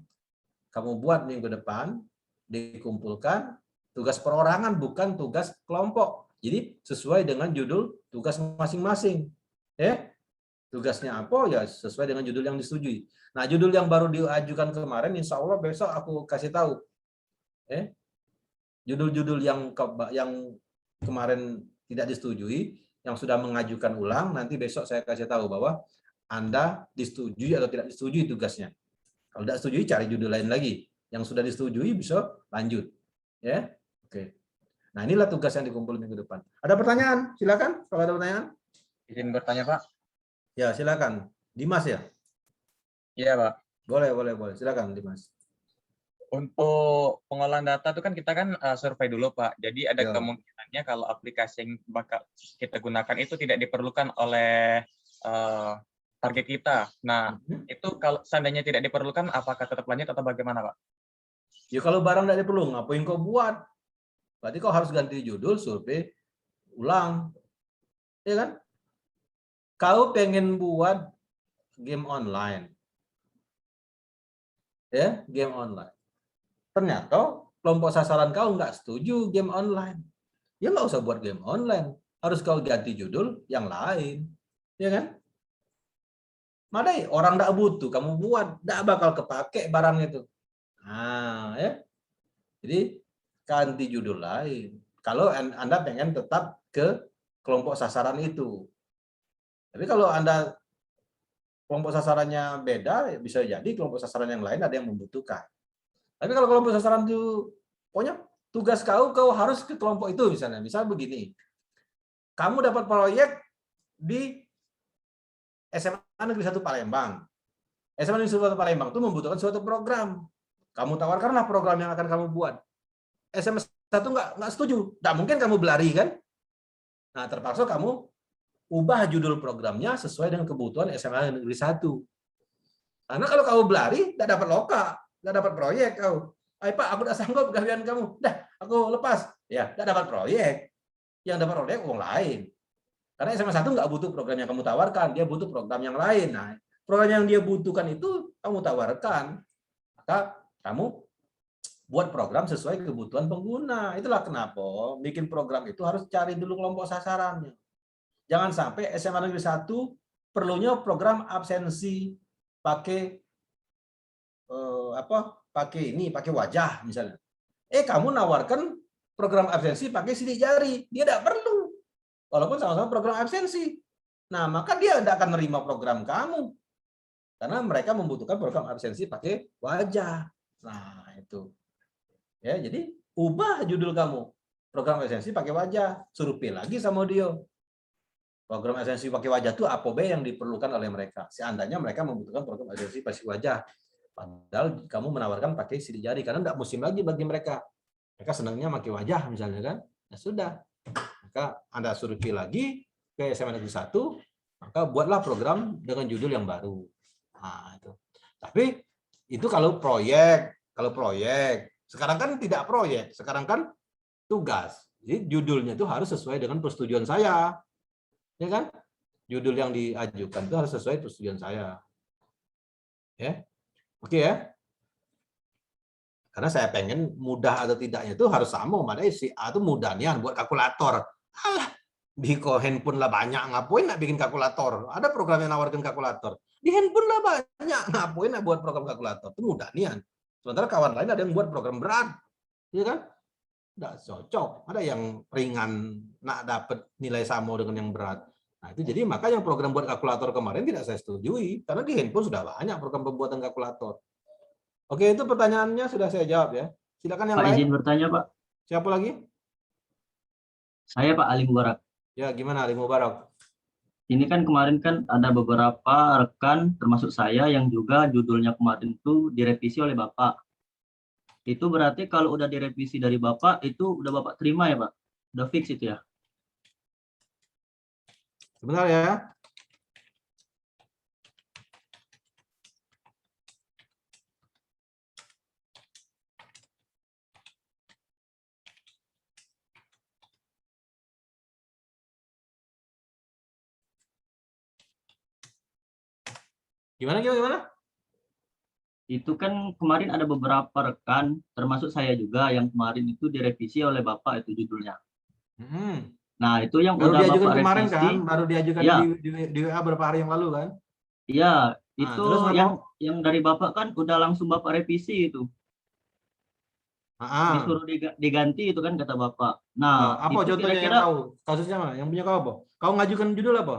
kamu buat minggu depan, dikumpulkan, tugas perorangan bukan tugas kelompok. Jadi sesuai dengan judul tugas masing-masing. Ya. Tugasnya apa? Ya sesuai dengan judul yang disetujui. Nah, judul yang baru diajukan kemarin, insya Allah besok aku kasih tahu. Judul-judul yang kemarin tidak disetujui, yang sudah mengajukan ulang, nanti besok saya kasih tahu bahwa Anda disetujui atau tidak disetujui tugasnya. Kalau tidak disetujui, cari judul lain lagi. Yang sudah disetujui bisa lanjut. Ya, oke. Nah, inilah tugas yang dikumpul minggu depan. Ada pertanyaan? Silakan. Kalau ada pertanyaan. Izin bertanya, Pak. Ya, silakan. Dimas ya? Iya, Pak. Boleh. Silakan, Dimas. Untuk pengolahan data itu kan kita survei dulu, Pak. Jadi ada Ya. kemungkinannya kalau aplikasi yang bakal kita gunakan itu tidak diperlukan oleh target kita. Nah, itu kalau seandainya tidak diperlukan, apakah tetap lanjut atau bagaimana, Pak? Ya kalau barang tidak diperlukan, ngapain kau buat? Berarti kau harus ganti judul, survei ulang. Ya kan? Kau pengen buat game online. Ya, game online. Ternyata kelompok sasaran kau nggak setuju game online. Ya nggak usah buat game online. Harus kau ganti judul yang lain. Ya kan? Madai, orang nggak butuh, kamu buat. Nggak bakal kepake barang itu. Nah, ya. Jadi, ganti judul lain. Kalau Anda pengen tetap ke kelompok sasaran itu. Tapi kalau Anda kelompok sasarannya beda, bisa jadi kelompok sasaran yang lain ada yang membutuhkan. Tapi kalau kelompok sasaran itu, pokoknya tugas kau harus ke kelompok itu misalnya. Misal begini, kamu dapat proyek di SMA Negeri 1 Palembang. SMA Negeri 1 Palembang itu membutuhkan suatu program. Kamu tawarkanlah program yang akan kamu buat. SMA 1 nggak setuju. Nggak mungkin kamu berlari kan? Nah, terpaksa kamu ubah judul programnya sesuai dengan kebutuhan SMA Negeri 1. Karena kalau kamu berlari, nggak dapat loka, nggak dapat proyek kau. Ayo Pak, aku udah sanggup gawean kamu. Dah, aku lepas. Ya, nggak dapat proyek. Yang dapat proyek orang lain. Karena SMA 1 nggak butuh program yang kamu tawarkan, dia butuh program yang lain. Nah, program yang dia butuhkan itu kamu tawarkan. Maka kamu buat program sesuai kebutuhan pengguna. Itulah kenapa bikin program itu harus cari dulu kelompok sasarannya. Jangan sampai SMA Negeri 1 perlunya program absensi pakai pakai wajah misalnya. Kamu nawarkan program absensi pakai sidik jari, dia tidak perlu. Walaupun sama-sama program absensi. Nah, maka dia tidak akan menerima program kamu. Karena mereka membutuhkan program absensi pakai wajah. Nah, itu. Ya, jadi ubah judul kamu. Program absensi pakai wajah, suruh pilih lagi sama dia. Program absensi pakai wajah itu apa yang diperlukan oleh mereka. Seandainya mereka membutuhkan program absensi pakai wajah. Padahal kamu menawarkan pakai sidik jari karena tidak musim lagi bagi mereka. Mereka senangnya pakai wajah misalnya kan. Ya sudah. Maka Anda suruh pilih lagi ke SMA Negeri 1, maka buatlah program dengan judul yang baru. Nah, itu. Tapi itu kalau proyek. Sekarang kan tidak proyek, sekarang kan tugas. Jadi judulnya itu harus sesuai dengan persetujuan saya. Ya kan? Judul yang diajukan itu harus sesuai persetujuan saya. Ya. Oke ya. Karena saya pengen mudah atau tidaknya itu harus sama. Makanya si A itu mudahnya buat kalkulator. Alah, di handphone lah banyak, ngapain nak bikin kalkulator? Ada program yang nawarkan kalkulator. Di handphone lah banyak, ngapain nak buat program kalkulator? Itu mudah nian. Sementara kawan lain ada yang buat program berat. Iya kan? Nggak cocok. Ada yang ringan, nak dapat nilai sama dengan yang berat. Nah, itu jadi maka yang program buat kalkulator kemarin tidak saya setujui. Karena di handphone sudah banyak program pembuatan kalkulator. Oke, itu pertanyaannya sudah saya jawab ya. Silakan yang Pak, lain. izin bertanya, Pak. Siapa lagi? Saya Pak Ali Mubarak. Ya, gimana Ali Mubarak? Ini kan kemarin kan ada beberapa rekan termasuk saya yang juga judulnya kemarin itu direvisi oleh Bapak. Itu berarti kalau udah direvisi dari Bapak itu udah Bapak terima ya, Pak? Udah fix itu ya? Sebentar ya. Gimana? Itu kan kemarin ada beberapa rekan, termasuk saya juga, yang kemarin itu direvisi oleh Bapak itu judulnya. Nah, itu yang Baru udah diajukan Bapak kemarin revisi. kan? Baru diajukan Ya. di WA beberapa hari yang lalu kan? Iya, Nah, itu terus apa? yang dari Bapak kan udah langsung Bapak revisi itu. Disuruh diganti itu kan kata Bapak. Nah, apa itu contohnya yang kira-kira tahu? Kasusnya mana? Yang punya kau apa? Kau ngajukan judul apa?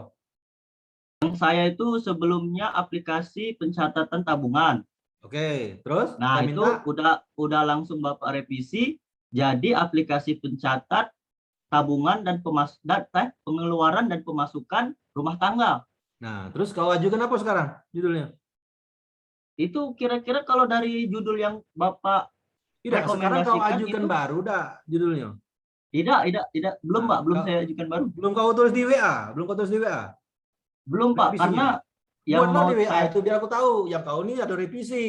yang saya itu sebelumnya aplikasi pencatatan tabungan. Oke, terus? Nah, Saya itu minta udah langsung Bapak revisi jadi aplikasi pencatat tabungan dan pengeluaran dan pemasukan rumah tangga. Nah, terus kau ajukan apa sekarang judulnya? Itu kira-kira kalau dari judul yang Bapak Tidak, sekarang kau rekomendasikan ajukan itu baru dah judulnya. tidak, belum Pak, belum kau- saya ajukan baru. Belum kau tulis di WA, belum kau tulis di WA. Belum Pak, Revisinya. karena yang Buatlah mau di WA saya itu biar aku tahu yang kau ini ada revisi.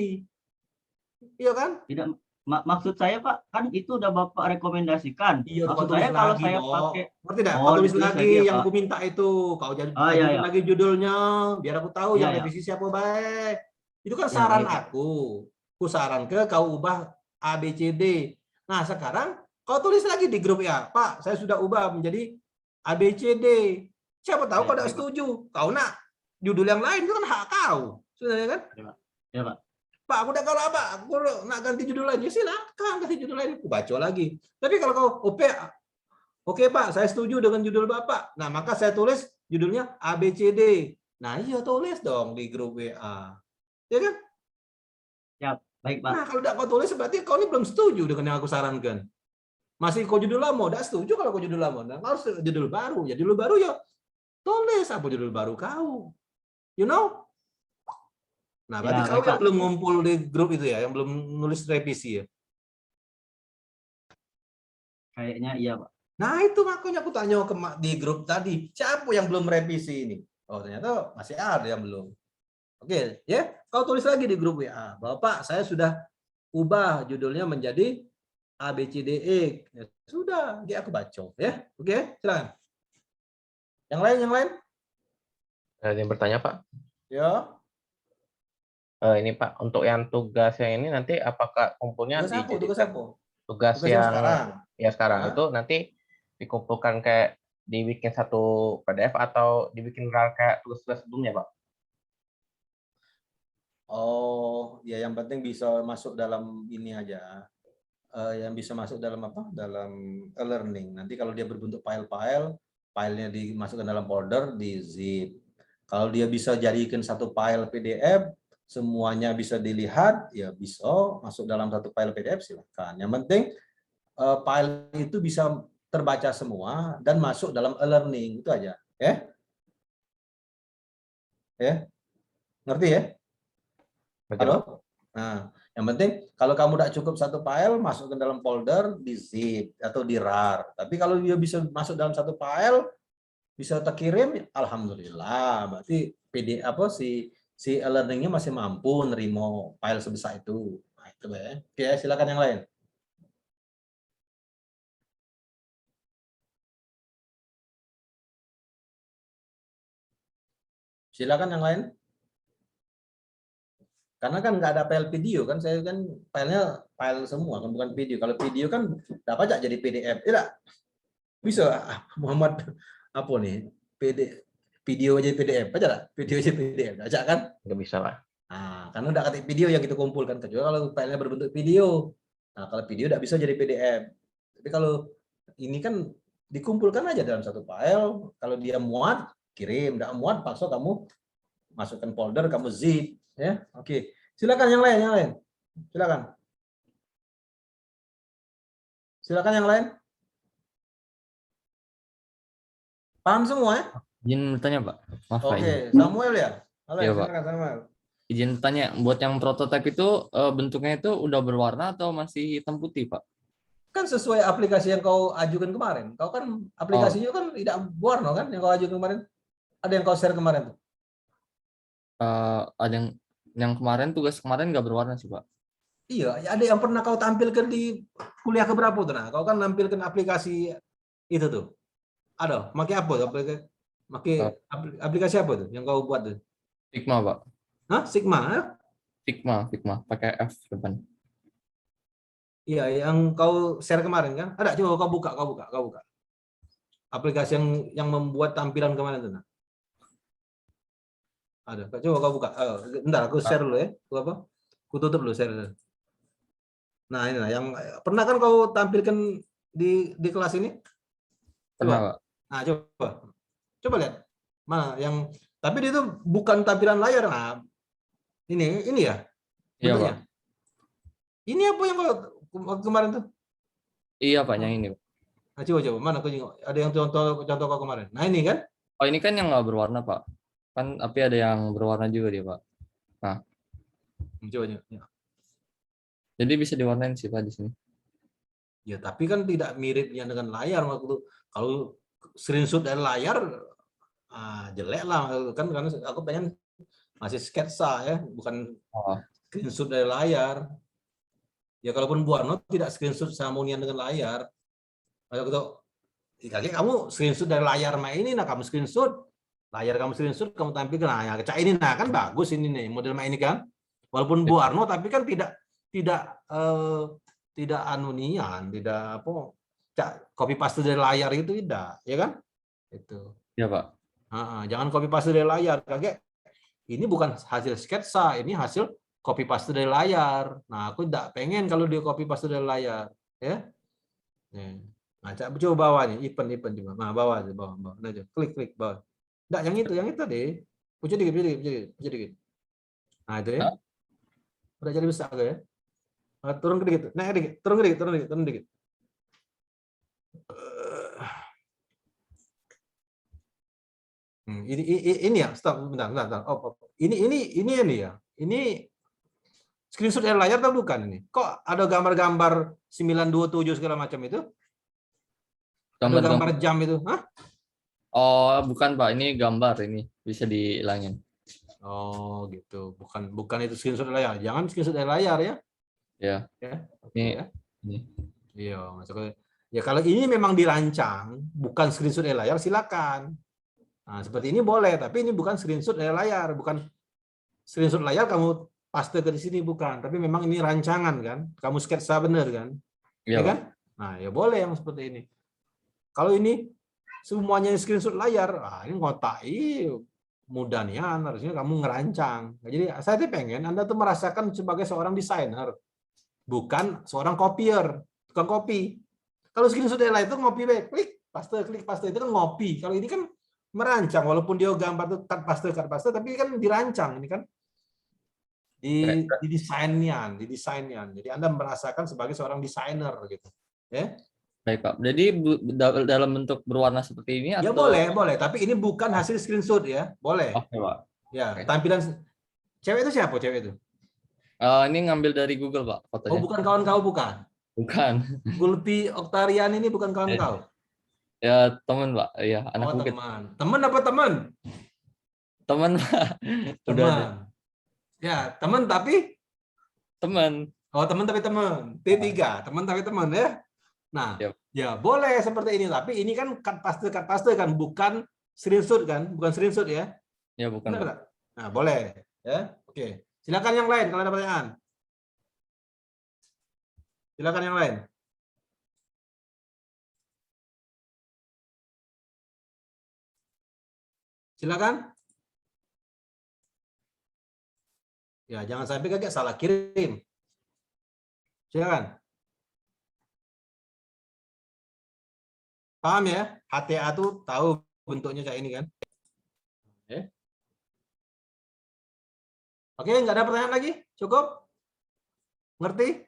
Iya kan? tidak maksud saya Pak, kan itu udah Bapak rekomendasikan. Iya, kau Maksud tulis saya kalau lagi, saya Bo. pakai Ngerti dah? Kau tulis ditulis lagi ya, yang Pak. ku minta itu. Kau jadi Iya, ajukan iya. lagi judulnya biar aku tahu Iya, yang iya. revisi siapa baik. Itu kan Ya, saran baik, Pak. aku. Ku saran ke kau ubah ABCD. Nah, sekarang kau tulis lagi di grup ya, Pak, saya sudah ubah menjadi ABCD. Siapa tahu Ya, kau tidak baik, Pak. setuju. Kau nak judul yang lain itu kan hak kau. Sebenarnya kan? Ya Pak. Pak, aku udah kalau apa? Aku nak ganti judul lain. Ya silakan ganti judul lain. Aku baca lagi. Tapi kalau kau oke Pak, saya setuju dengan judul Bapak. Nah, maka saya tulis judulnya ABCD. Nah, iya tulis dong di grup WA. Ya kan? Ya, baik Pak. Nah, kalau tidak kau tulis berarti kau ini belum setuju dengan yang aku sarankan. Masih kau judul lama, tidak setuju kalau kau judul lama. Nah, harus judul baru. Ya judul baru ya tulis apa judul baru kau. You know? Nah, berarti Ya, kau baik, yang Pak. belum ngumpul di grup itu ya, yang belum nulis revisi ya. Kayaknya iya Pak. Nah, itu makanya aku tanya di grup tadi, siapa yang belum revisi ini? Oh, ternyata masih ada yang belum. Oke, ya. Kau tulis lagi di grup WA, Bapak, saya sudah ubah judulnya menjadi ABCDE. Ya, sudah, dia aku baca, ya. Oke, silakan. Yang lain? Ada yang bertanya, Pak? Ya. Ini Pak, untuk yang tugas yang ini nanti apakah kumpulnya dijadikan tugas yang sekarang? Ya sekarang Hah? itu nanti dikumpulkan kayak dibikin satu PDF atau dibikin kayak tugas-tugas sebelumnya, Pak? Oh, ya yang penting bisa masuk dalam ini aja. Yang bisa masuk dalam apa? Dalam e-learning. Nanti kalau dia berbentuk file-file, filenya dimasukkan dalam folder, di zip. Kalau dia bisa jadikan satu file PDF, semuanya bisa dilihat, ya bisa masuk dalam satu file PDF, silakan. Yang penting file itu bisa terbaca semua dan masuk dalam e-learning, itu aja, ya. Ya. Ngerti ya? Halo? Nah, yang penting kalau kamu tidak cukup satu file, masuk ke dalam folder, di zip atau di RAR. Tapi kalau dia bisa masuk dalam satu file, bisa terkirim, alhamdulillah. Berarti si e-learning-nya masih mampu nerima file sebesar itu. Nah, itu ya. Oke, silakan yang lain. Silakan yang lain. Karena kan nggak ada file video kan, saya kan filenya file semua kan, bukan video. Kalau video kan dapat aja jadi PDF, tidak bisa. Muhammad apa nih, video aja PDF aja lah, video aja PDF aja kan? Nggak bisa Pak. Nah, karena udah ketik video yang kita kumpulkan, kecuali kalau filenya berbentuk video. Nah, kalau video tidak bisa jadi PDF. Tapi kalau ini kan dikumpulkan aja dalam satu file. Kalau dia muat, kirim. Tidak muat, paksa kamu masukkan folder, kamu zip. Ya, oke. Silakan yang lain, Silakan. Silakan yang lain. Paham semua ya? Izin bertanya, Pak. Maaf, Pak. Oke, Samuel ya? Halo, Iya, Pak. silakan Samuel. Izin bertanya, buat yang prototipe itu bentuknya itu udah berwarna atau masih hitam putih, Pak? Kan sesuai aplikasi yang kau ajukan kemarin. Kau kan aplikasinya kan tidak berwarna kan yang kau ajukan kemarin? Ada yang kau share kemarin tuh? Ada yang kemarin, tugas kemarin nggak berwarna sih, Pak. Iya, ada yang pernah kau tampilkan di kuliah keberapa tuh? Nah, kau kan nampilkan aplikasi itu tuh. Ada, pakai apa tuh? Pakai aplikasi apa tuh yang kau buat tuh? Figma, Pak. Hah? Sigma? Figma, pakai F depan. Iya, yang kau share kemarin kan? Ada, coba kau buka. Aplikasi yang membuat tampilan kemarin tuh. Nah. Ada, coba kau buka. Bentar, aku share dulu ya. Aku tutup dulu share. Nah, ini lah yang pernah kan kau tampilkan di kelas ini? Pernah, Pak. Nah, coba lihat. Mana yang tapi dia itu bukan tampilan layar. Nah, ini ya. Iya, Pak. Ini apa yang kau kemarin tuh? Iya, Pak, yang ini, Pak. Nah, coba mana ada yang contoh kau kemarin. Nah, ini kan? Oh, ini kan yang nggak berwarna, Pak. Kan tapi ada yang berwarna juga dia, Pak. Nah. Coba. Ya. Jadi bisa diwarnain sih, Pak, di sini. Ya, tapi kan tidak miripnya dengan layar waktu kalau screenshot dari layar jelek lah kan, karena aku pengen masih sketsa ya, bukan screenshot dari layar. Ya kalaupun Buarno tidak screenshot harmonian dengan layar. Kalau kamu screenshot dari layar ini, nah kamu screenshot layar, kamu screenshot, kamu tampilkan, nah ya kayak ini, nah kan bagus ini nih model ini kan, walaupun Buarno tapi kan tidak harmonian, tidak apa, copy paste dari layar itu tidak, ya kan? Itu. Ya, Pak. Jangan copy paste dari layar, kakek. Ini bukan hasil sketsa, ini hasil copy paste dari layar. Nah, aku tidak pengen kalau dia copy paste dari layar, ya. Nah, coba bawah nih, event juga. Nah, bawah. Nah, klik bawah. Enggak, yang itu tadi. Pucuk dikit. Nah, itu ya. Udah jadi besar ya. Turun dikit. Naik dikit. Turun dikit. Ini ya, stop bentar. Ini ya. Ini screenshot dari layar atau bukan ini? Kok ada gambar-gambar 927 segala macam itu? Ada gambar jam itu. Hah? Oh, bukan Pak, ini gambar ini bisa dihilangin. Oh, gitu. Bukan itu screenshot dari layar. Jangan screenshot dari layar ya. Ya. Ya. Ini. Ya. Ini. Iya, maksudnya ya kalau ini memang dirancang bukan screenshot dari layar silakan. Nah, seperti ini boleh, tapi ini bukan screenshot dari layar, bukan screenshot layar kamu paste ke di sini bukan, tapi memang ini rancangan kan. Kamu sketsa bener kan? Iya, Ya kan? Nah, ya boleh yang seperti ini. Kalau ini semuanya screenshot layar, ini ngotai mudah nih, harusnya kamu ngerancang. Jadi saya tuh pengen Anda tuh merasakan sebagai seorang desainer, bukan seorang copier, tukang kopi. Kalau screenshot dari layar itu ngopi baik, klik paste itu kan ngopi. Kalau ini kan merancang, walaupun dia gambar tuh cut paste, tapi kan dirancang ini kan. Di desainnya. Jadi Anda merasakan sebagai seorang desainer gitu. Ya. Baik Pak. Jadi dalam bentuk berwarna seperti ini Ya atau boleh, tapi ini bukan hasil screenshot ya. Boleh. Oke, Pak. Ya, Oke. tampilan cewek itu siapa cewek itu? Ini ngambil dari Google, Pak, fotonya. Oh, bukan kawan kau bukan? Bukan. Gulpi Oktarian ini bukan kawan kau? Ya, teman, Pak. Ya, anak Oh, Bukit. teman. Teman apa teman? Teman, Pak. Udah ada. Teman. Ya, teman tapi Teman. oh, teman tapi teman. T3, teman tapi teman ya. Nah, ya boleh seperti ini, tapi ini kan cut paste kan, bukan screenshot kan, bukan screenshot ya. Ya, bukan. Benar, Pak? Nah, boleh ya. Oke. Silakan yang lain kalau ada pertanyaan. Silakan yang lain. Silakan. Ya, jangan sampai kakek salah kirim. Silakan. Paham ya? HTA tuh tahu bentuknya kayak ini kan? Oke, nggak ada pertanyaan lagi? Cukup? Ngerti?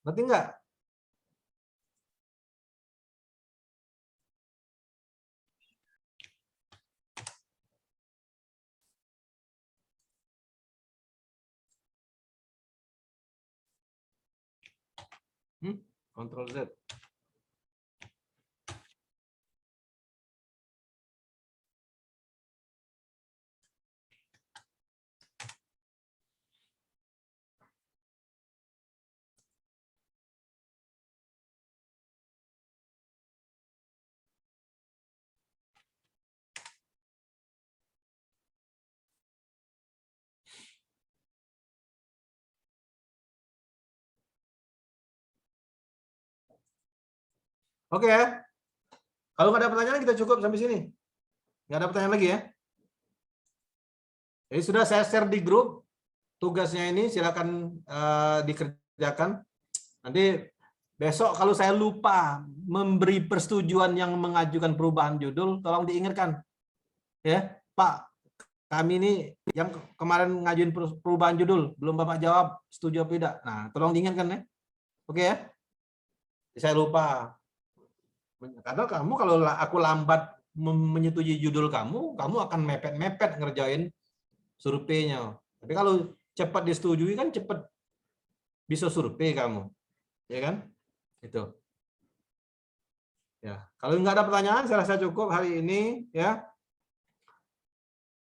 Ngerti nggak? Ctrl Z. Oke ya. Kalau nggak ada pertanyaan kita cukup sampai sini. Nggak ada pertanyaan lagi ya. Jadi sudah saya share di grup tugasnya ini, silakan dikerjakan. Nanti besok kalau saya lupa memberi persetujuan yang mengajukan perubahan judul, tolong diingatkan. Ya, Pak, kami ini yang kemarin ngajuin perubahan judul, belum Bapak jawab setuju apa tidak. Nah, tolong diingatkan ya. Oke ya. Saya lupa. Karena kamu kalau aku lambat menyetujui judul kamu akan mepet-mepet ngerjain surveinya. Tapi kalau cepat disetujui kan cepat bisa survei kamu. Ya kan? Itu. Ya, kalau nggak ada pertanyaan saya rasa cukup hari ini ya.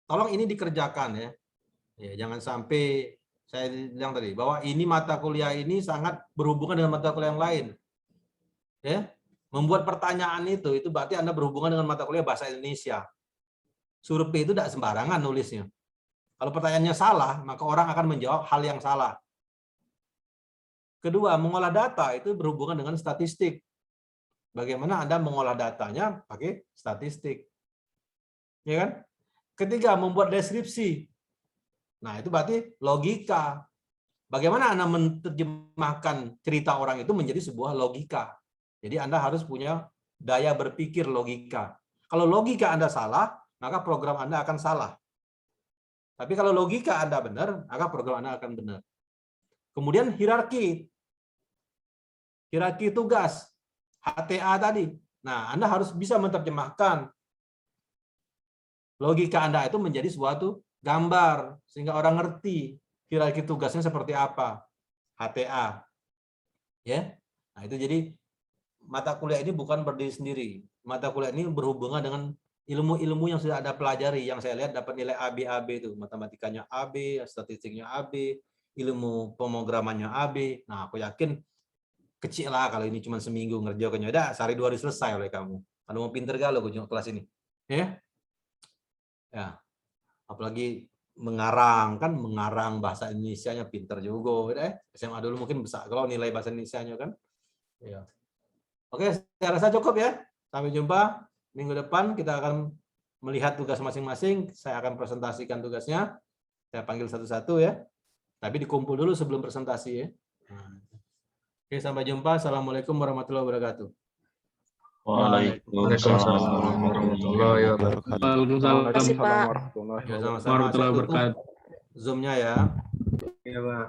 Tolong ini dikerjakan ya. Ya, jangan sampai saya bilang tadi bahwa ini mata kuliah ini sangat berhubungan dengan mata kuliah yang lain. Ya. Membuat pertanyaan itu berarti Anda berhubungan dengan mata kuliah bahasa Indonesia. Survei itu tidak sembarangan nulisnya. Kalau pertanyaannya salah, maka orang akan menjawab hal yang salah. Kedua, mengolah data itu berhubungan dengan statistik. Bagaimana Anda mengolah datanya pakai statistik. Ya kan? Ketiga, membuat deskripsi. Nah, itu berarti logika. Bagaimana Anda menerjemahkan cerita orang itu menjadi sebuah logika. Jadi Anda harus punya daya berpikir logika. Kalau logika Anda salah, maka program Anda akan salah. Tapi kalau logika Anda benar, maka program Anda akan benar. Kemudian hierarki. Hierarki tugas. HTA tadi. Nah, Anda harus bisa menerjemahkan logika Anda itu menjadi suatu gambar sehingga orang ngerti hierarki tugasnya seperti apa. HTA. Ya. Nah, itu jadi mata kuliah ini bukan berdiri sendiri. Mata kuliah ini berhubungan dengan ilmu-ilmu yang sudah Anda pelajari. Yang saya lihat dapat nilai AB itu, matematikanya AB, statistiknya AB, ilmu pemrogramannya AB. Nah, aku yakin kecil lah kalau ini cuma seminggu ngerjakannya. Udah, sehari 2 hari selesai oleh kamu. Kalau mau pinter galau kelas ini. Ya. Ya. Apalagi mengarang kan, mengarang bahasa Indonesianya pinter juga. SMA dulu mungkin bisa kalau nilai bahasa Indonesianya kan. Ya. Oke, saya rasa cukup ya. Sampai jumpa minggu depan, kita akan melihat tugas masing-masing. Saya akan presentasikan tugasnya. Saya panggil satu-satu ya. Tapi dikumpul dulu sebelum presentasi ya. Oke, sampai jumpa. Assalamualaikum warahmatullahi wabarakatuh. Waalaikumsalam warahmatullahi wabarakatuh. Terima kasih, Pak. Ya, sama-sama. Saya tutup Zoom-nya ya. Iya, Pak.